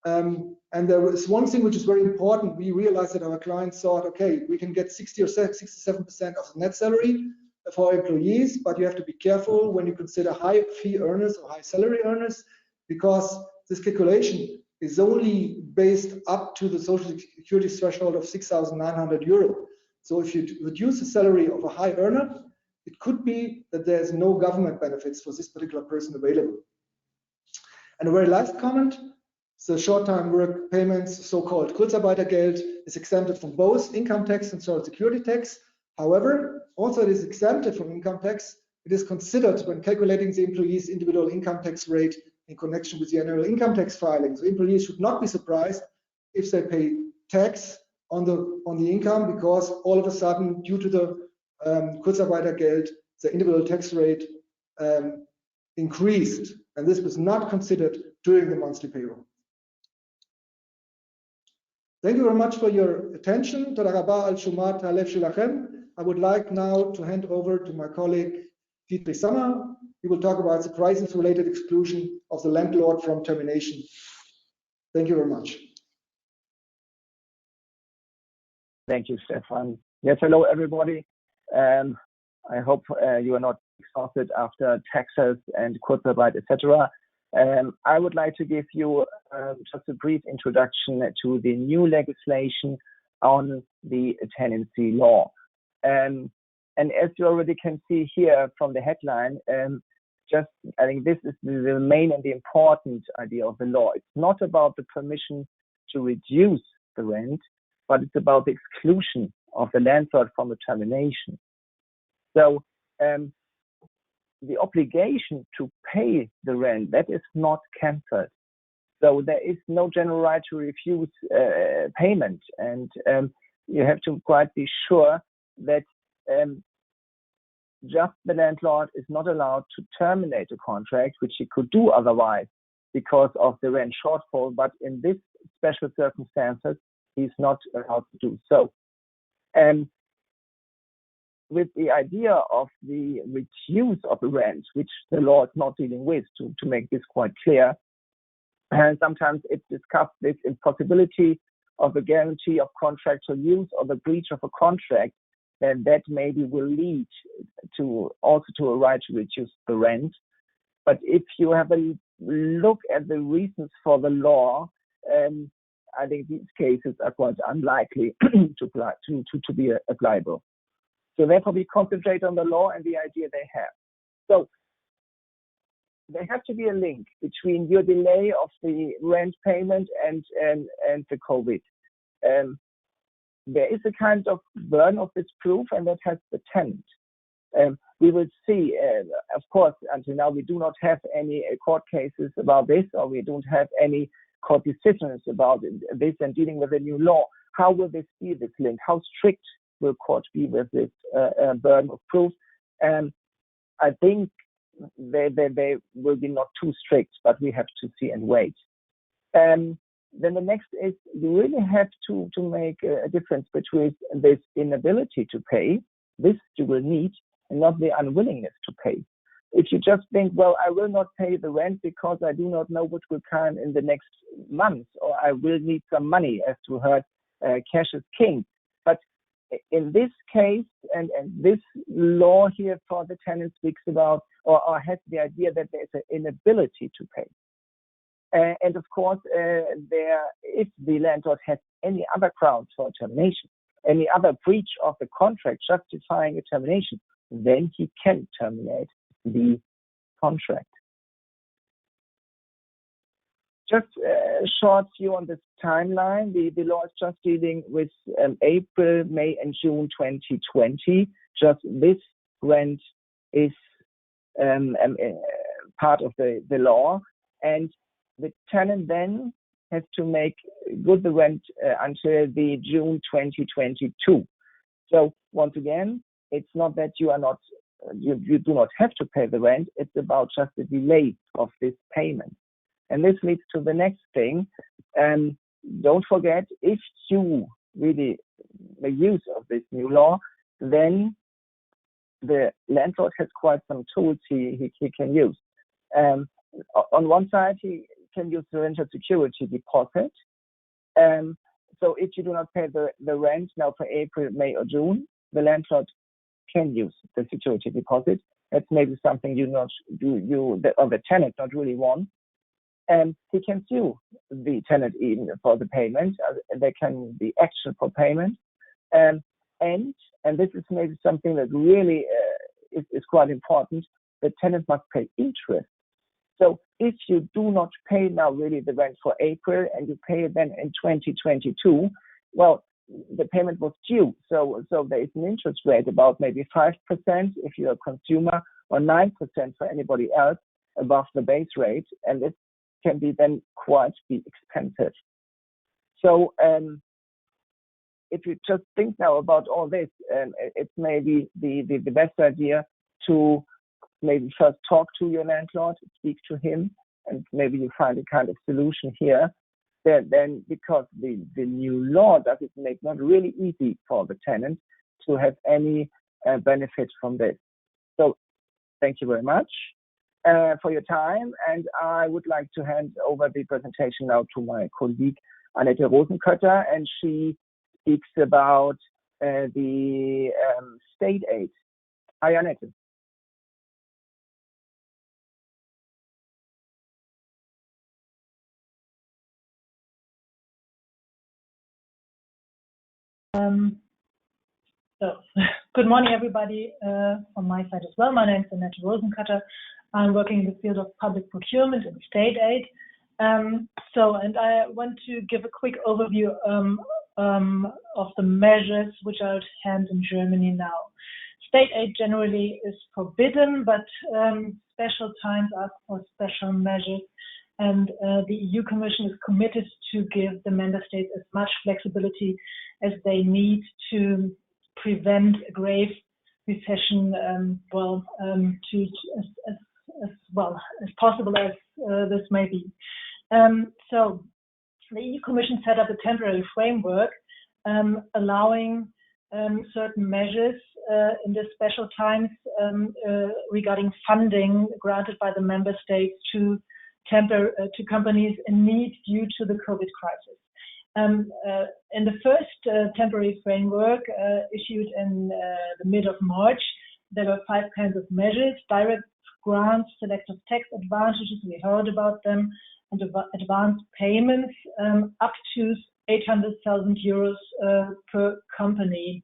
And there is one thing which is very important. We realized that our clients thought, okay, we can get 60 or 67% of the net salary for employees, but you have to be careful when you consider high fee earners or high salary earners, because this calculation is only based up to the social security threshold of 6,900 euro. So if you reduce the salary of a high earner, it could be that there's no government benefits for this particular person available. And the very last comment, the short-time work payments, so-called Kurzarbeitergeld, is exempted from both income tax and social security tax. However, also it is exempted from income tax. It is considered when calculating the employee's individual income tax rate in connection with the annual income tax filing. So employees should not be surprised if they pay tax on the income, because all of a sudden, due to the Kurzarbeitergeld, the individual tax rate increased, and this was not considered during the monthly payroll. Thank you very much for your attention. I would like now to hand over to my colleague Dietrich Sommer. He will talk about the crisis-related exclusion of the landlord from termination. Thank you very much. Thank you, Stefan. Yes, hello everybody. I hope you are not exhausted after taxes and Kurzarbeit, etc. I would like to give you just a brief introduction to the new legislation on the tenancy law. And as you already can see here from the headline, I think this is the main and the important idea of the law. It's not about the permission to reduce the rent, but it's about the exclusion of the landlord from the termination. So the obligation to pay the rent, that is not cancelled. So there is no general right to refuse payment, and you have to quite be sure that just the landlord is not allowed to terminate a contract, which he could do otherwise because of the rent shortfall, but in this special circumstances, he's not allowed to do so. And with the idea of the reduce of the rent, which the law is not dealing with, to make this quite clear, and sometimes it's discussed this impossibility of a guarantee of contractual use or the breach of a contract, then that maybe will lead to also to a right to reduce the rent. But if you have a look at the reasons for the law, I think these cases are quite unlikely to be applicable. So therefore, we concentrate on the law and the idea they have. So there has to be a link between your delay of the rent payment and the COVID. There is a kind of burden of this proof, and that has the tenant. We will see, of course, until now we do not have any court cases about this, or we don't have any court decisions about this and dealing with a new law. How will this be, this link? How strict will court be with this burden of proof? And I think they will be not too strict, but we have to see and wait. Then the next is you really have to make a difference between this inability to pay, this you will need, and not the unwillingness to pay. If you just think, well, I will not pay the rent because I do not know what will come in the next month, or I will need some money, as we heard, cash is king. But in this case, and this law here for the tenant speaks about, or has the idea that there is an inability to pay. And of course, if the landlord has any other grounds for termination, any other breach of the contract justifying a termination, then he can terminate the contract. Just a short view on this timeline. The law is just dealing with April, May, and June 2020. Just this rent is part of the law, and the tenant then has to make good the rent until the June 2022. So once again, it's not that you are not you do not have to pay the rent. It's about just the delay of this payment. And this leads to the next thing. Don't forget, if you really make use of this new law, then the landlord has quite some tools he can use. On one side, he can use the rental security deposit. So if you do not pay the rent now for April, May, or June, the landlord can use the security deposit. That's maybe something or the tenant not really want. And he can sue the tenant even for the payment. There can be action for payment. And this is maybe something that really is quite important. The tenant must pay interest. So if you do not pay now really the rent for April and you pay it then in 2022, well, the payment was due. So there is an interest rate about maybe 5% if you're a consumer, or 9% for anybody else above the base rate, and it can be then quite expensive. So if you just think now about all this, it's maybe the best idea to maybe first talk to your landlord, speak to him, and maybe you find a kind of solution here. Then because the new law does it make not really easy for the tenant to have any benefit from this. So thank you very much for your time, and I would like to hand over the presentation now to my colleague Annette Rosenkötter, and she speaks about the state aid. Hi, Annette. So good morning, everybody, from my side as well. My name is Annette Rosenkötter. I'm working in the field of public procurement and state aid. And I want to give a quick overview of the measures which are at hand in Germany now. State aid generally is forbidden, but special times ask for special measures. And the EU Commission is committed to give the member states as much flexibility as they need to prevent a grave recession, as well as possible as this may be. So the EU Commission set up a temporary framework allowing certain measures in the special times regarding funding granted by the member states to companies in need due to the COVID crisis. In the first temporary framework issued in the mid of March, there were 5 kinds of measures: direct grants, selective tax advantages, we heard about them, and advanced payments up to 800,000 euros per company.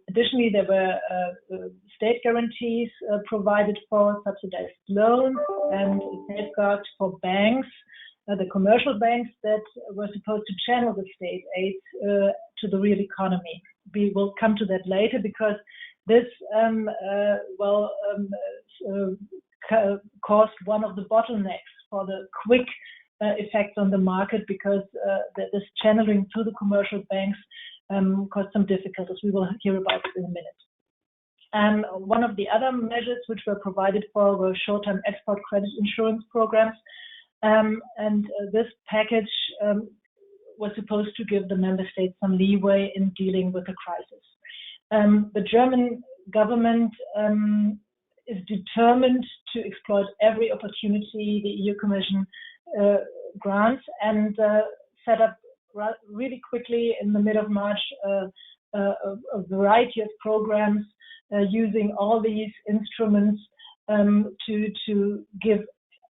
Additionally, there were state guarantees provided for subsidized loans and safeguards for banks, the commercial banks that were supposed to channel the state aid to the real economy. We will come to that later because this caused one of the bottlenecks for the quick effects on the market, because this channeling to the commercial banks caused some difficulties. We will hear about it in a minute. One of the other measures which were provided for were short-term export credit insurance programs. This package was supposed to give the member states some leeway in dealing with the crisis. The German government is determined to exploit every opportunity the EU Commission grants, and set up really quickly in the mid of March a variety of programs using all these instruments to give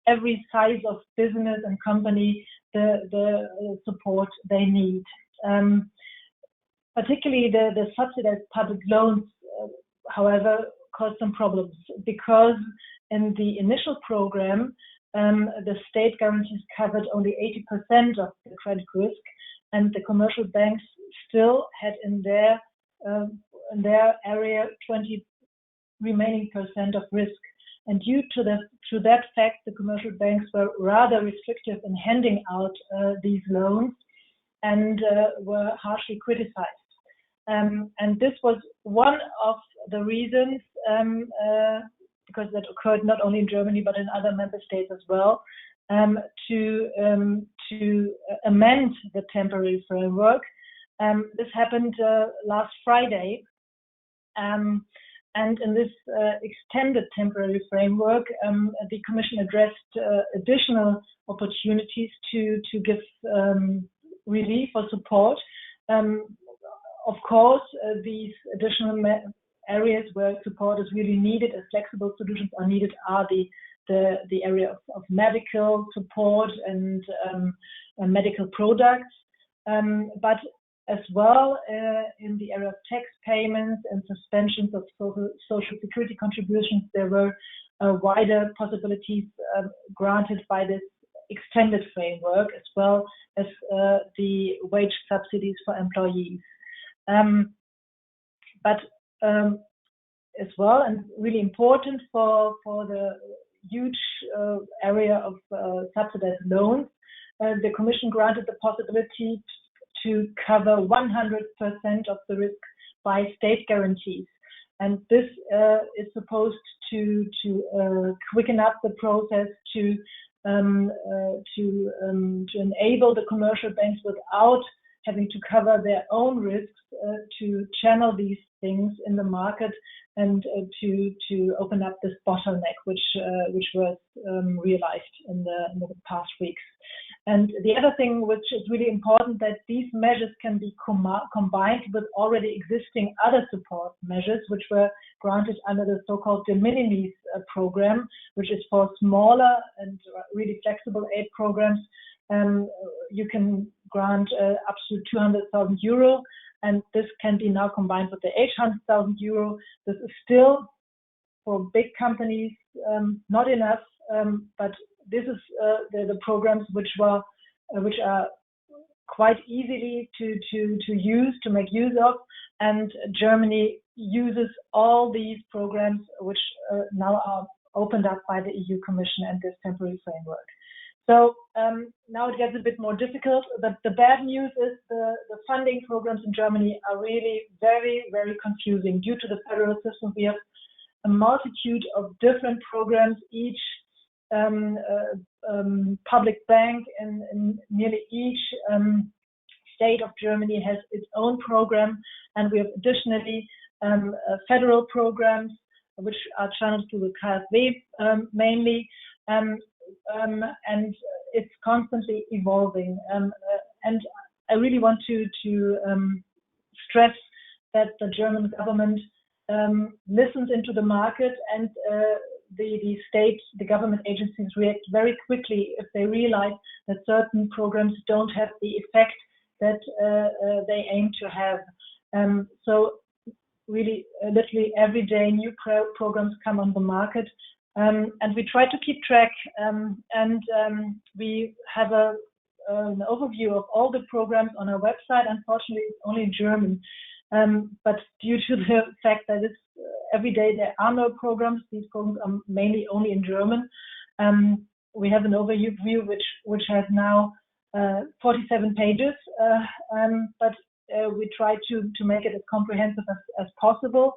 every size of business and company the support they need. Particularly the subsidized public loans, however, caused some problems, because in the initial program, the state guarantees covered only 80% of the credit risk, and the commercial banks still had in their area 20 remaining % of risk. And due to that fact, the commercial banks were rather restrictive in handing out these loans and were harshly criticized. And this was one of the reasons, because that occurred not only in Germany but in other member states as well, to amend the temporary framework. This happened last Friday. And in this extended temporary framework, the Commission addressed additional opportunities to give relief or support. Of course, these additional areas where support is really needed, as flexible solutions are needed, are the area of medical support and medical products, but as well in the area of tax payments and suspensions of social security contributions, there were wider possibilities granted by this extended framework, as well as the wage subsidies for employees. But as well, and really important for the huge area of subsidized loans, the Commission granted the possibility to cover 100% of the risk by state guarantees. And this is supposed to quicken up the process to enable the commercial banks, without having to cover their own risks, to channel these things in the market and to open up this bottleneck, which was realized in the past weeks. And the other thing which is really important, that these measures can be combined with already existing other support measures, which were granted under the so-called de minimis program, which is for smaller and really flexible aid programs. You can grant up to 200,000 euro, and this can be now combined with the 800,000 euro. This is still, for big companies, not enough, but this is the programs which are quite easily to make use of, and Germany uses all these programs which now are opened up by the EU Commission and this temporary framework. So now it gets a bit more difficult. The bad news is the funding programs in Germany are really very, very confusing. Due to the federal system, we have a multitude of different programs. Each public bank in nearly each state of Germany has its own program, and we have additionally federal programs which are channeled through the KfW mainly. And it's constantly evolving. And I really want to stress that the German government listens into the market, and the government agencies react very quickly if they realize that certain programs don't have the effect that they aim to have. So really, literally every day, new programs come on the market. And we try to keep track, and we have an overview of all the programs on our website. Unfortunately, it's only in German, but due to the fact that it's every day there are no programs, these programs are mainly only in German. We have an overview which has now 47 pages, but we try to make it as comprehensive as possible.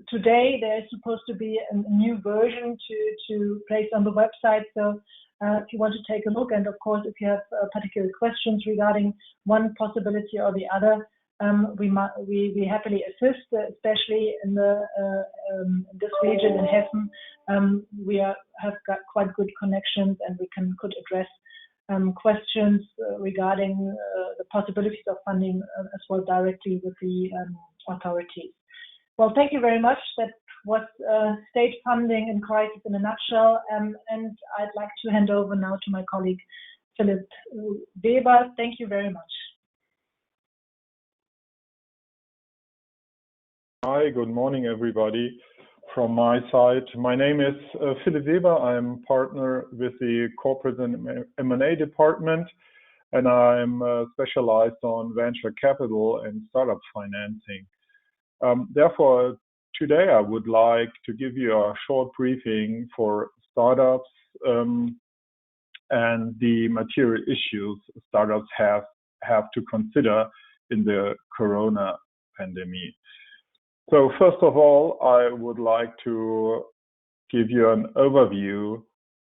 Today there is supposed to be a new version to place on the website, so if you want to take a look, and of course if you have particular questions regarding one possibility or the other, we happily assist, especially in this region in Hessen. We have got quite good connections, and we could address questions regarding the possibilities of funding as well directly with the authorities. Well, thank you very much. That was state funding in crisis in a nutshell, and I'd like to hand over now to my colleague Philipp Weber. Thank you very much. Hi, good morning, everybody. From my side, my name is Philipp Weber. I'm partner with the Corporate and M&A department, and I'm specialized on venture capital and startup financing. Therefore, today I would like to give you a short briefing for startups and the material issues startups have to consider in the Corona pandemic. So first of all, I would like to give you an overview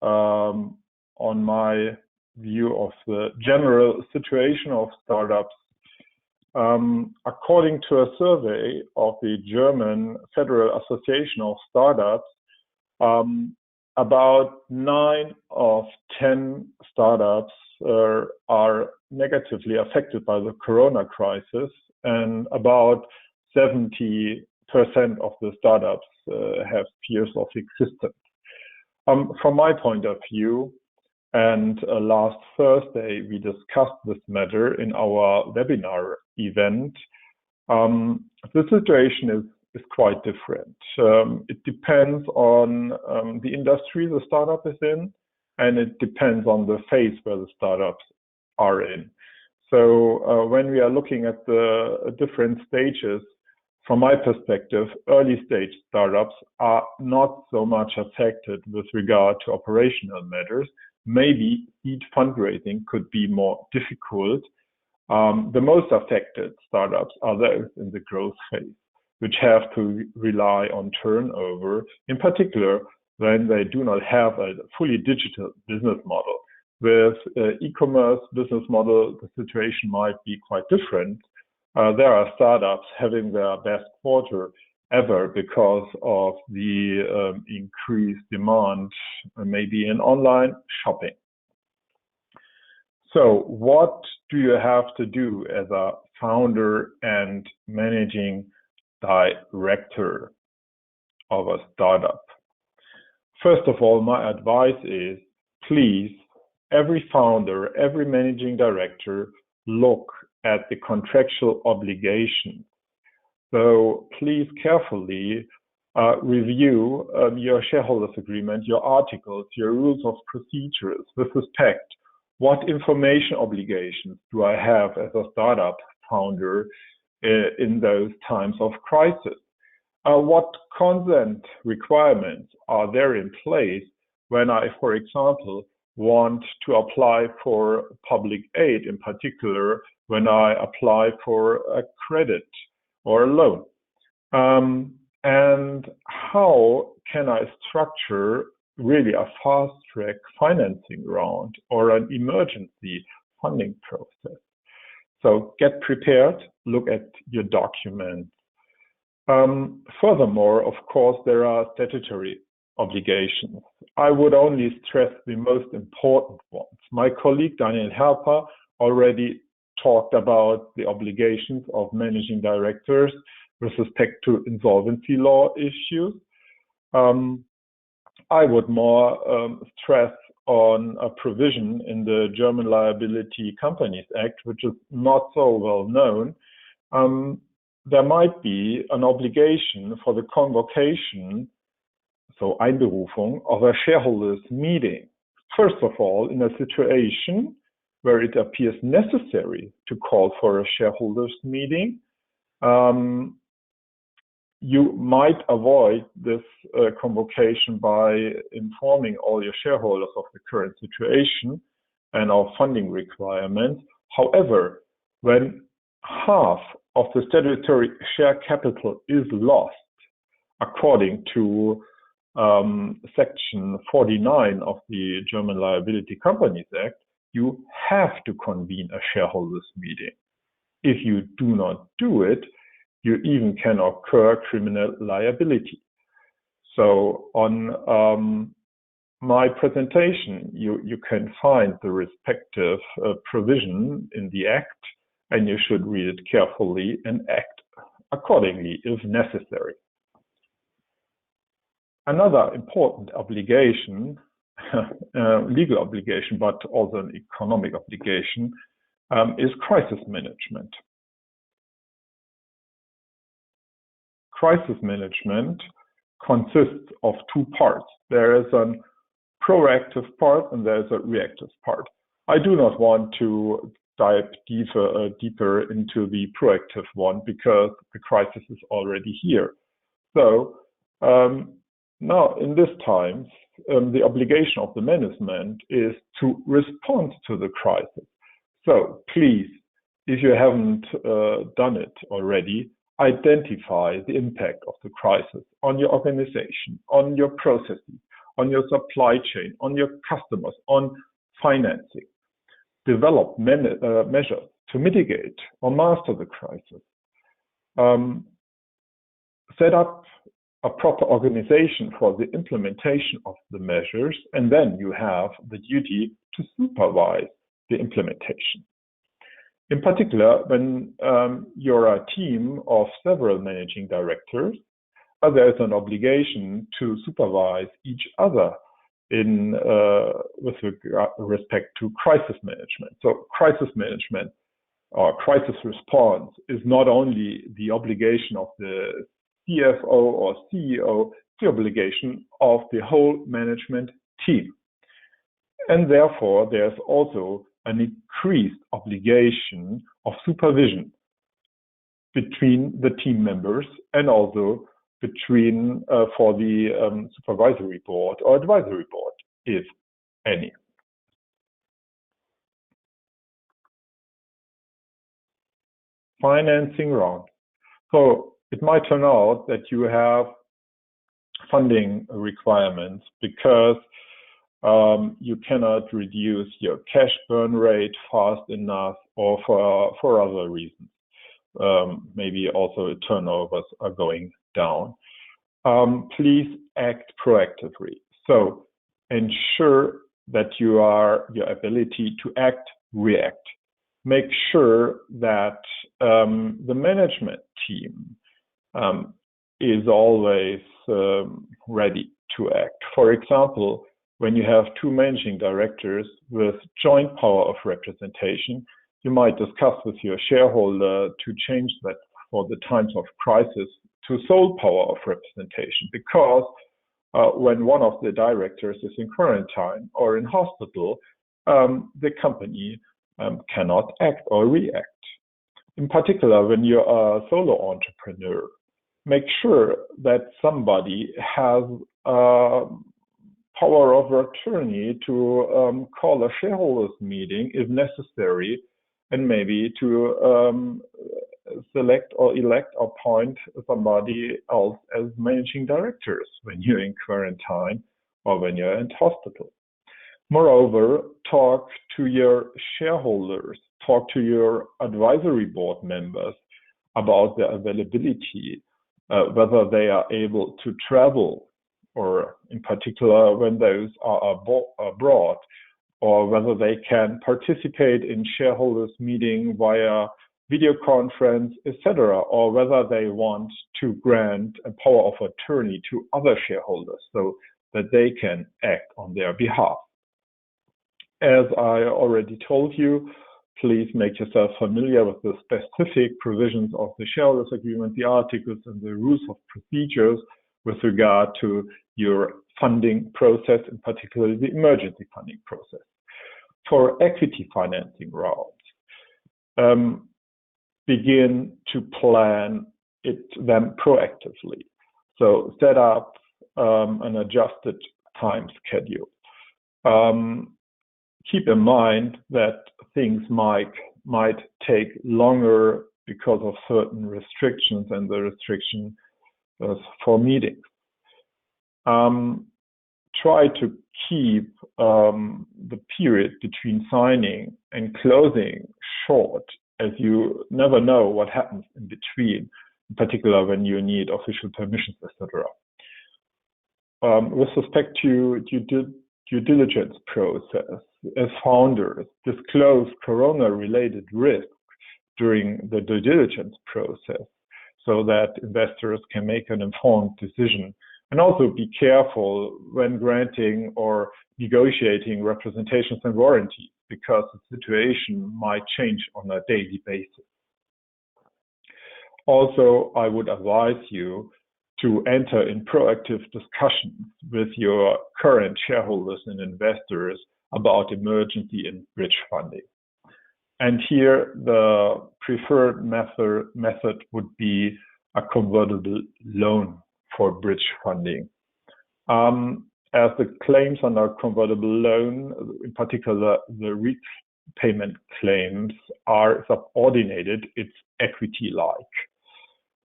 on my view of the general situation of startups. according to a survey of the German Federal Association of Startups, about 9 of 10 startups are negatively affected by the corona crisis, and about 70% of the startups have fears of existence. From my point of view, and last Thursday we discussed this matter in our webinar event, the situation is quite different. It depends on the industry the startup is in, and it depends on the phase where the startups are in. So when we are looking at the different stages, from my perspective, early stage startups are not so much affected with regard to operational matters. Maybe seed fundraising could be more difficult. The most affected startups are those in the growth phase, which have to rely on turnover, in particular when they do not have a fully digital business model. With e-commerce business model, the situation might be quite different. There are startups having their best quarter ever because of the increased demand, maybe in online shopping. So what do you have to do as a founder and managing director of a startup? First of all, my advice is, please, every founder, every managing director, look at the contractual obligations. So please carefully review your shareholders agreement, your articles, your rules of procedures with respect. What information obligations do I have as a startup founder in those times of crisis? What consent requirements are there in place when I, for example, want to apply for public aid, in particular when I apply for a credit or a loan? And how can I structure really a fast-track financing round or an emergency funding process? So get prepared, look at your documents. Furthermore, of course, there are statutory obligations. I would only stress the most important ones. My colleague Daniel Herper already talked about the obligations of managing directors with respect to insolvency law issues. I would more stress on a provision in the German Liability Companies Act, which is not so well known. There might be an obligation for the convocation, so Einberufung, of a shareholders meeting. First of all, in a situation where it appears necessary to call for a shareholders meeting, you might avoid this convocation by informing all your shareholders of the current situation and of funding requirements. However, when half of the statutory share capital is lost, according to Section 49 of the German Liability Companies Act, you have to convene a shareholders meeting. If you do not do it, you even can incur criminal liability. So on my presentation, you can find the respective provision in the Act, and you should read it carefully and act accordingly if necessary. Another important obligation, legal obligation, but also an economic obligation, is crisis management. Crisis management consists of two parts. There is a proactive part and there is a reactive part. I do not want to dive deeper into the proactive one because the crisis is already here. So now in this time, the obligation of the management is to respond to the crisis. So please, if you haven't done it already, identify the impact of the crisis on your organization, on your processes, on your supply chain, on your customers, on financing. Develop measures to mitigate or master the crisis. Set up a proper organization for the implementation of the measures, and then you have the duty to supervise the implementation. In particular, when you're a team of several managing directors, there's an obligation to supervise each other in with respect to crisis management. So crisis management or crisis response is not only the obligation of the CFO or CEO, it's the obligation of the whole management team. And therefore, there's also an increased obligation of supervision between the team members and also between for the supervisory board or advisory board, if any. Financing round. So it might turn out that you have funding requirements because you cannot reduce your cash burn rate fast enough, or for other reasons. Maybe also turnovers are going down. Please act proactively. So ensure that your ability to act, react. Make sure that the management team is always ready to act. For example, when you have two managing directors with joint power of representation, you might discuss with your shareholder to change that for the times of crisis to sole power of representation, because when one of the directors is in quarantine or in hospital, the company cannot act or react. In particular, when you're a solo entrepreneur, make sure that somebody has power of attorney to call a shareholders meeting if necessary, and maybe to select or elect or appoint somebody else as managing directors when you're in quarantine or when you're in hospital. Moreover, talk to your shareholders, talk to your advisory board members about their availability, whether they are able to travel, or in particular when those are abroad, or whether they can participate in shareholders meeting via video conference, etc., or whether they want to grant a power of attorney to other shareholders so that they can act on their behalf. As I already told you, please make yourself familiar with the specific provisions of the shareholders agreement, the articles and the rules of procedures with regard to your funding process, in particular the emergency funding process. For equity financing rounds, begin to plan them proactively. So set up an adjusted time schedule. Keep in mind that things might take longer because of certain restrictions and the restriction for meetings. Try to keep the period between signing and closing short, as you never know what happens in between, in particular when you need official permissions, etc. With respect to due diligence process, as founders, disclose corona-related risks during the due diligence process so that investors can make an informed decision. And also be careful when granting or negotiating representations and warranties, because the situation might change on a daily basis. Also, I would advise you to enter in proactive discussions with your current shareholders and investors about emergency and bridge funding. And here, the preferred method would be a convertible loan for bridge funding. As the claims on a convertible loan, in particular the repayment claims, are subordinated, it's equity-like.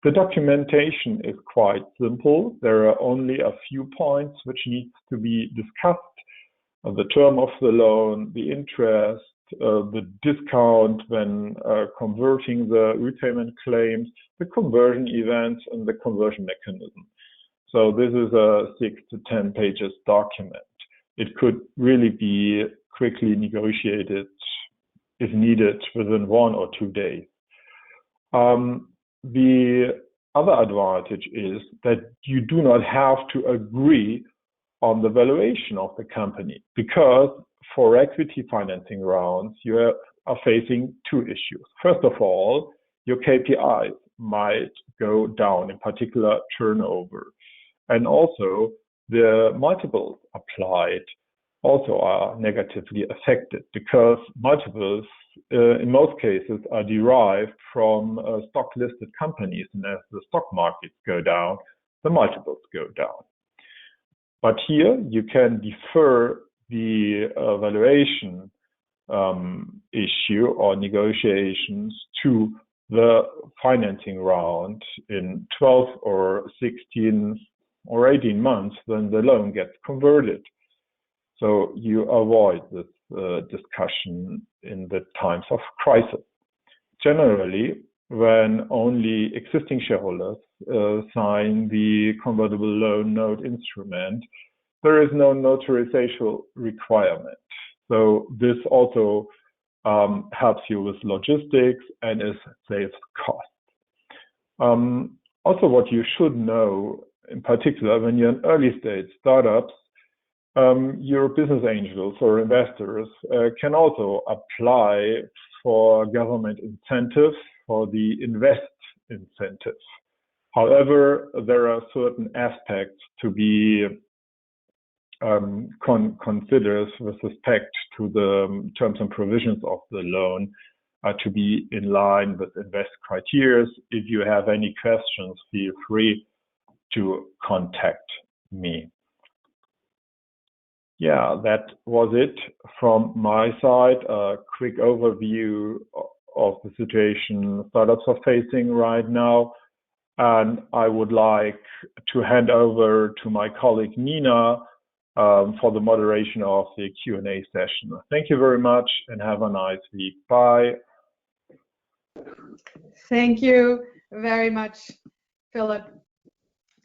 The documentation is quite simple. There are only a few points which need to be discussed: the term of the loan, the interest, the discount when converting the repayment claims, the conversion events, and the conversion mechanism. So this is a 6 to 10 pages document. It could really be quickly negotiated if needed within 1 or 2 days. The other advantage is that you do not have to agree on the valuation of the company, because for equity financing rounds, you are facing 2 issues. First of all, your KPIs might go down, in particular turnover. And also the multiples applied also are negatively affected, because multiples in most cases are derived from stock listed companies, and as the stock markets go down, the multiples go down. But here you can defer the valuation issue or negotiations to the financing round in 12 or 16 or 18 months when the loan gets converted. So you avoid this discussion in the times of crisis. Generally, when only existing shareholders sign the convertible loan note instrument, there is no notarization requirement. So this also helps you with logistics and saves cost. Also, what you should know, in particular, when you're in early stage startups, your business angels or investors can also apply for government incentives for the invest incentive. However, there are certain aspects to be considered with respect to the terms and provisions of the loan to be in line with invest criteria. If you have any questions, feel free to contact me. Yeah, that was it from my side. A quick overview of the situation startups are facing right now. And I would like to hand over to my colleague Nina for the moderation of the Q&A session. Thank you very much and have a nice week. Bye. Thank you very much, Philip.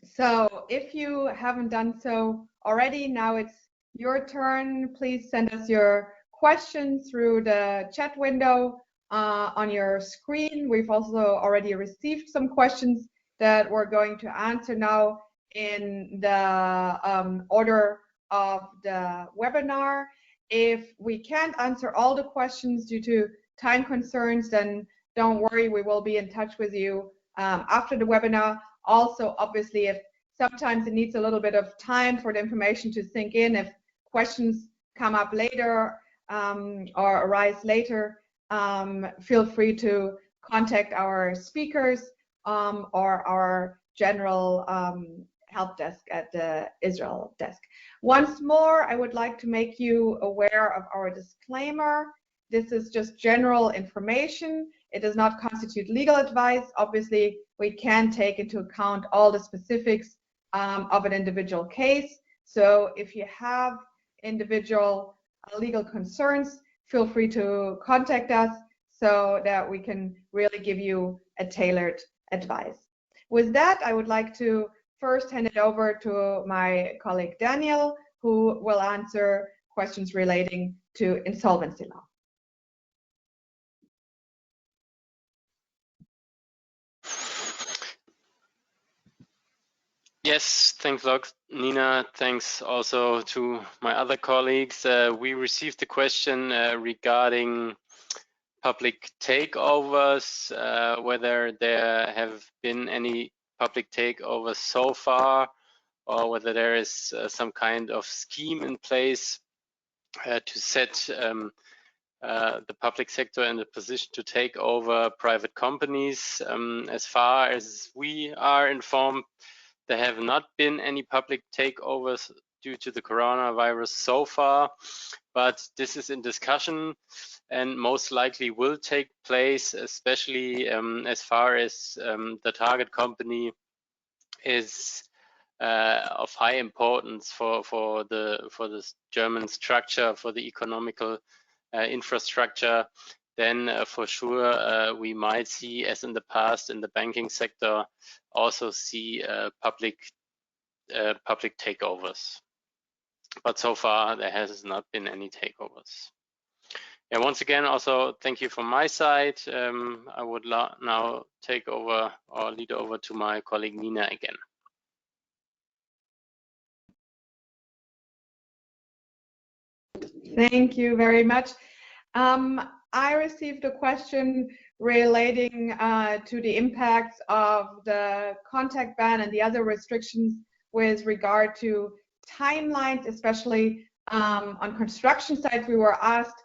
So if you haven't done so already, now it's your turn. Please send us your questions through the chat window on your screen. We've also already received some questions that we're going to answer now in the order of the webinar. If we can't answer all the questions due to time concerns, then don't worry, we will be in touch with you after the webinar. Also, obviously, if sometimes it needs a little bit of time for the information to sink in, if questions come up later or arise later, feel free to contact our speakers or our general help desk at the Israel desk. Once more, I would like to make you aware of our disclaimer. This is just general information. It does not constitute legal advice. Obviously, we can take into account all the specifics of an individual case. So if you have individual legal concerns, feel free to contact us so that we can really give you a tailored advice. With that, I would like to first hand it over to my colleague Daniel, who will answer questions relating to insolvency law. Yes, thanks a lot, Nina. Thanks also to my other colleagues. We received a question regarding public takeovers, whether there have been any public takeovers so far, or whether there is some kind of scheme in place to set the public sector in a position to take over private companies. As far as we are informed, there have not been any public takeovers due to the coronavirus so far, but this is in discussion and most likely will take place, especially as far as the target company is of high importance for the German structure, for the economical infrastructure, then for sure we might see, as in the past in the banking sector, also see public takeovers. But so far there has not been any takeovers. Yeah, once again, also thank you from my side. I would now take over or lead over to my colleague Nina again. Thank you very much. I received a question relating to the impacts of the contact ban and the other restrictions with regard to timelines, especially on construction sites. We were asked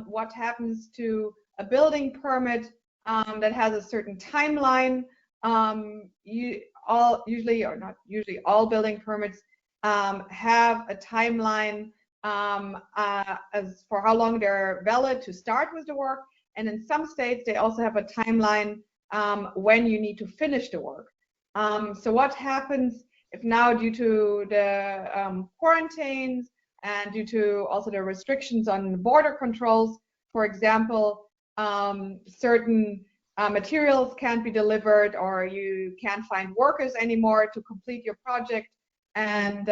what happens to a building permit that has a certain timeline. Usually, or not usually, all building permits have a timeline as for how long they're valid to start with the work, and in some states they also have a timeline when you need to finish the work. So what happens if now, due to the quarantines and due to also the restrictions on border controls, for example, certain materials can't be delivered, or you can't find workers anymore to complete your project, and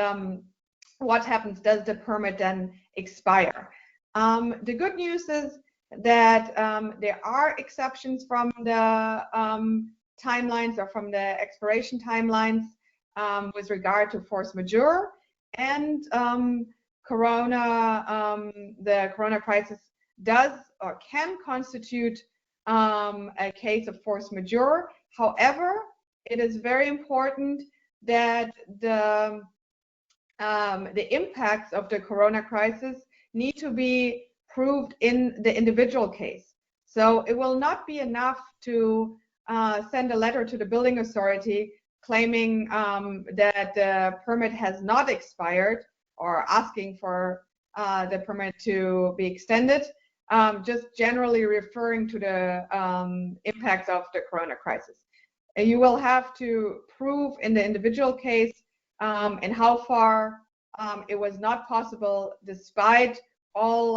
what happens? Does the permit then expire? The good news is that there are exceptions from the timelines, or from the expiration timelines, with regard to force majeure, and the corona crisis does or can constitute a case of force majeure. However, it is very important that the impacts of the corona crisis need to be proved in the individual case. So it will not be enough to send a letter to the building authority claiming that the permit has not expired, or asking for the permit to be extended, just generally referring to the impacts of the corona crisis. And you will have to prove in the individual case and how far it was not possible, despite all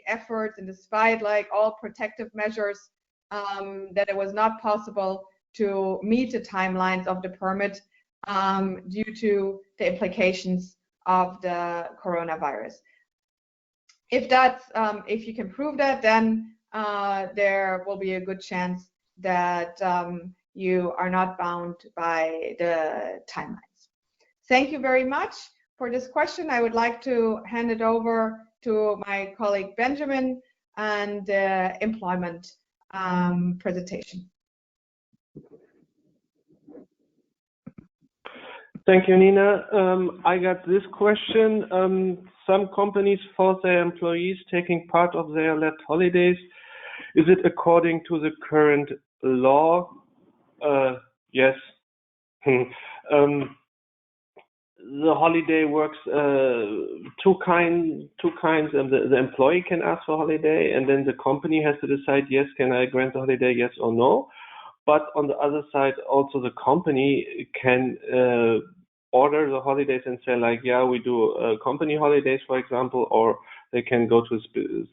efforts and despite all protective measures, that it was not possible to meet the timelines of the permit due to the implications of the coronavirus. If you can prove that, then there will be a good chance that you are not bound by the timelines. Thank you very much for this question. I would like to hand it over to my colleague Benjamin and the employment presentation. Thank you, Nina. I got this question. Some companies force their employees taking part of their left holidays. Is it according to the current law? Yes. The holiday works two kinds. The employee can ask for holiday, and then the company has to decide, yes, can I grant the holiday, yes or no. But on the other side, also the company can order the holidays and say, yeah, we do company holidays, for example, or they can go to a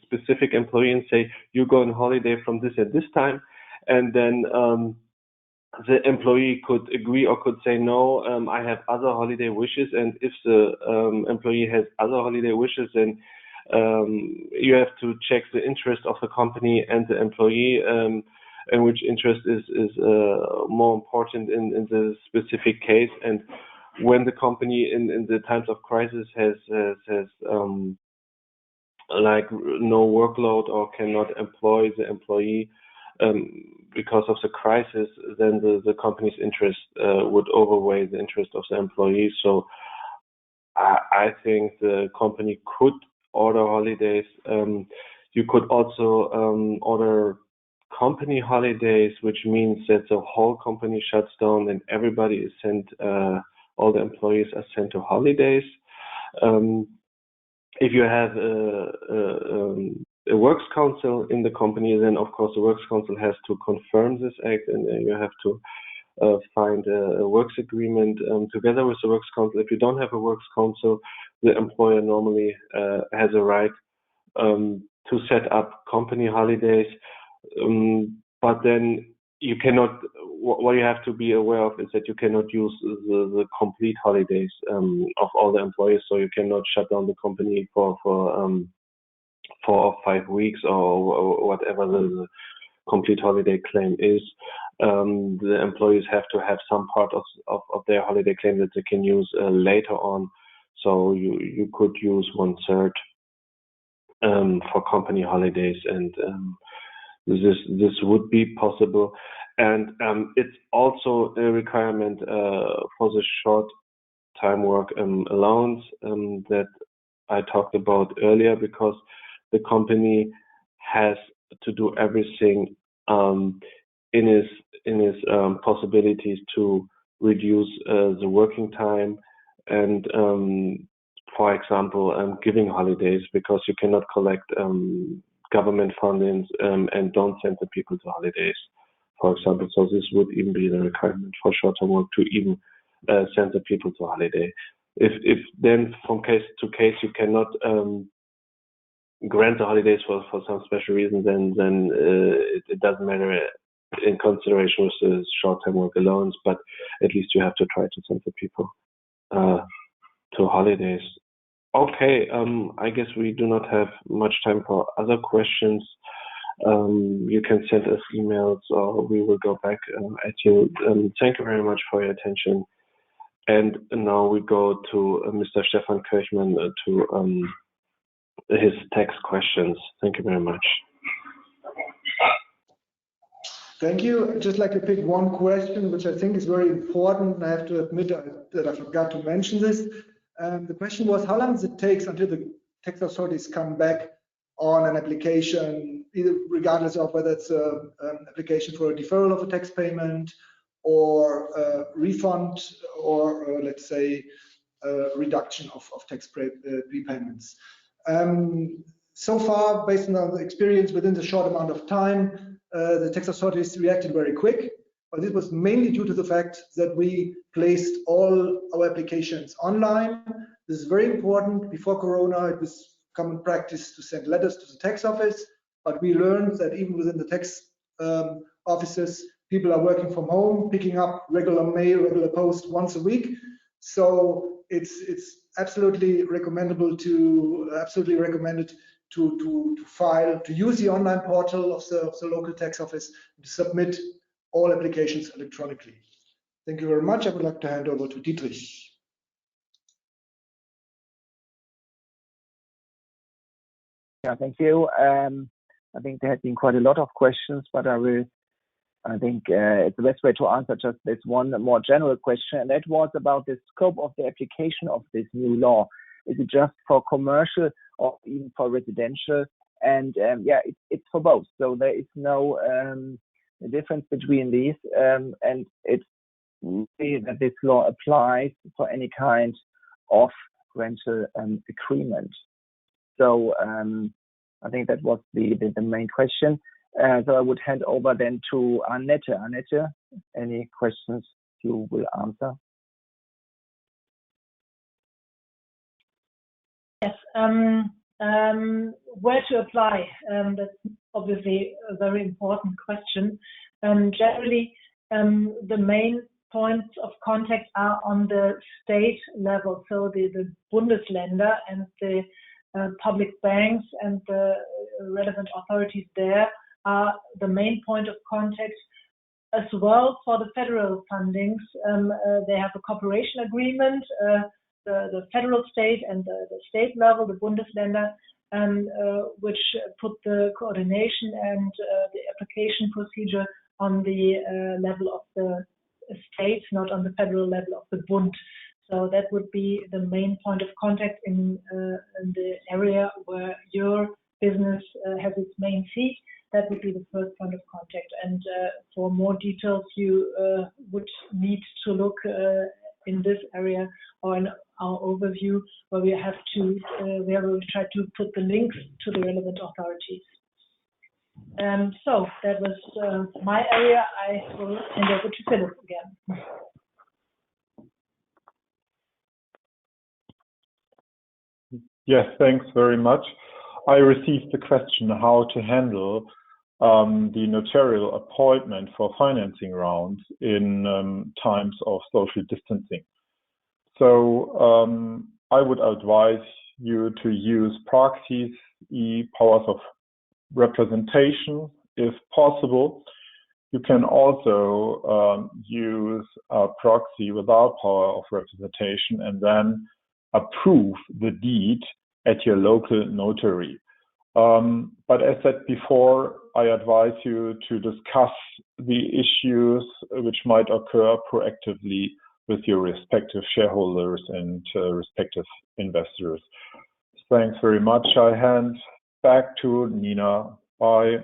specific employee and say, you go on holiday from this at this time, and then the employee could agree or could say, no, I have other holiday wishes. And if the employee has other holiday wishes, then you have to check the interest of the company and the employee, and which interest is more important in the specific case. And when the company in the times of crisis has no workload or cannot employ the employee because of the crisis, then the company's interest would overweigh the interest of the employee. So I think the company could order holidays. You could also order company holidays, which means that the whole company shuts down and everybody is sent, all the employees are sent to holidays. If you have a works council in the company, then of course the works council has to confirm this act, and you have to find a works agreement together with the works council. If you don't have a works council, the employer normally has a right to set up company holidays, but then you cannot. What you have to be aware of is that you cannot use the complete holidays of all the employees. So you cannot shut down the company for 4 or 5 weeks or whatever the complete holiday claim is. The employees have to have some part of their holiday claim that they can use later on. So you could use 1/3 for company holidays, and this would be possible. And it's also a requirement for the short time work allowance that I talked about earlier, because the company has to do everything in its possibilities to reduce the working time, and for example, giving holidays, because you cannot collect government fundings and don't send the people to holidays, for example. So this would even be the requirement for short-term work, to even send the people to holiday. If then from case to case you cannot grant the holidays for some special reason, then it doesn't matter in consideration with the short-term work allowance, but at least you have to try to send the people to holidays. Okay, I guess we do not have much time for other questions. You can send us emails, or we will go back at you. Thank you very much for your attention. And now we go to Mr. Stefan Kirchmann to his tax questions. Thank you very much. Thank you. I'd just like to pick one question, which I think is very important, and I have to admit that I forgot to mention this. The question was, how long does it take until the tax authorities come back on an application, either regardless of whether it's an application for a deferral of a tax payment, or a refund, or let's say a reduction of tax prepayments. So far, based on the experience within the short amount of time, the tax authorities reacted very quick, but this was mainly due to the fact that we placed all our applications online. This is very important. Before Corona, it was common practice to send letters to the tax office, but we learned that even within the tax offices, people are working from home, picking up regular mail, regular post once a week. So it's absolutely recommended to file, to use the online portal of the local tax office to submit all applications electronically. Thank you very much. I would like to hand over to Dietrich. Yeah, thank you. I think there have been quite a lot of questions, but I think it's the best way to answer just this one more general question, and that was about the scope of the application of this new law. Is it just for commercial or even for residential? And yeah, it's for both. So there is no difference between these, and it's really that this law applies for any kind of rental agreement. So I think that was the main question. So I would hand over then to Annette. Annette, any questions you will answer? Yes. Where to apply? That's obviously a very important question. Generally, the main points of contact are on the state level, so the Bundesländer and the public banks and the relevant authorities there are the main point of contact. As well, for the federal fundings, they have a cooperation agreement, the federal state and the state level, the Bundesländer, which put the coordination and the application procedure on the level of the states, not on the federal level of the Bund. So that would be the main point of contact in the area where your business has its main seat. That would be the first point of contact. And for more details, you would need to look in this area or in our overview, where we have to, where we try to put the links to the relevant authorities. So that was my area. I will hand over to Philip again. Yes, thanks very much. I received the question how to handle the notarial appointment for financing rounds in times of social distancing. So I would advise you to use proxies, powers of representation, if possible. You can also use a proxy without power of representation and then approve the deed at your local notary. But as said before, I advise you to discuss the issues which might occur proactively with your respective shareholders and respective investors. Thanks very much. I hand back to Nina. Bye.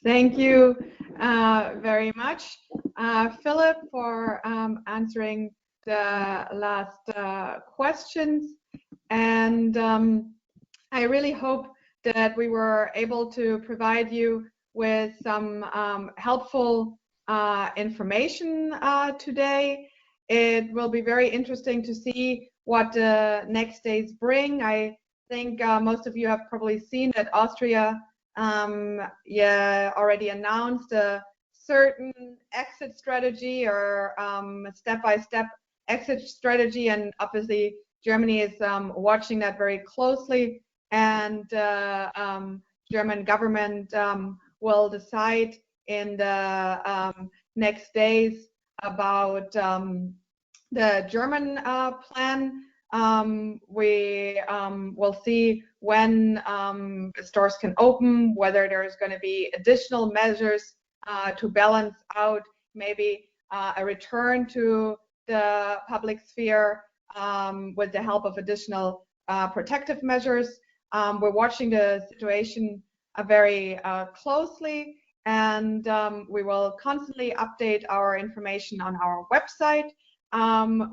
Thank you very much, Philip, for answering the last questions. And I really hope that we were able to provide you with some helpful information today. It will be very interesting to see what the next days bring. I think most of you have probably seen that Austria already announced a certain exit strategy or step-by-step exit strategy, and obviously Germany is watching that very closely, and German government will decide in the next days about the German plan. We will see when stores can open, whether there's going to be additional measures to balance out maybe a return to the public sphere with the help of additional protective measures. We're watching the situation very closely, and we will constantly update our information on our website.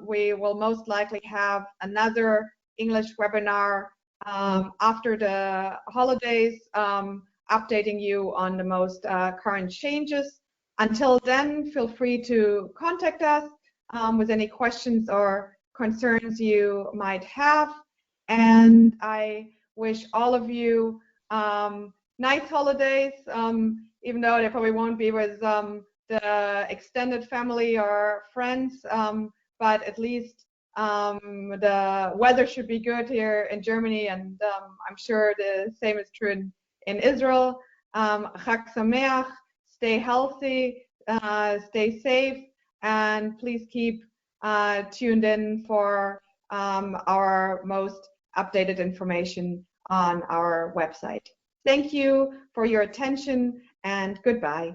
We will most likely have another English webinar after the holidays, updating you on the most current changes. Until then, feel free to contact us with any questions or concerns you might have. And I wish all of you nice holidays, even though they probably won't be with the extended family or friends, but at least the weather should be good here in Germany, and I'm sure the same is true in Israel. Chag Sameach, stay healthy, stay safe, and please keep tuned in for our most updated information on our website. Thank you for your attention, and goodbye.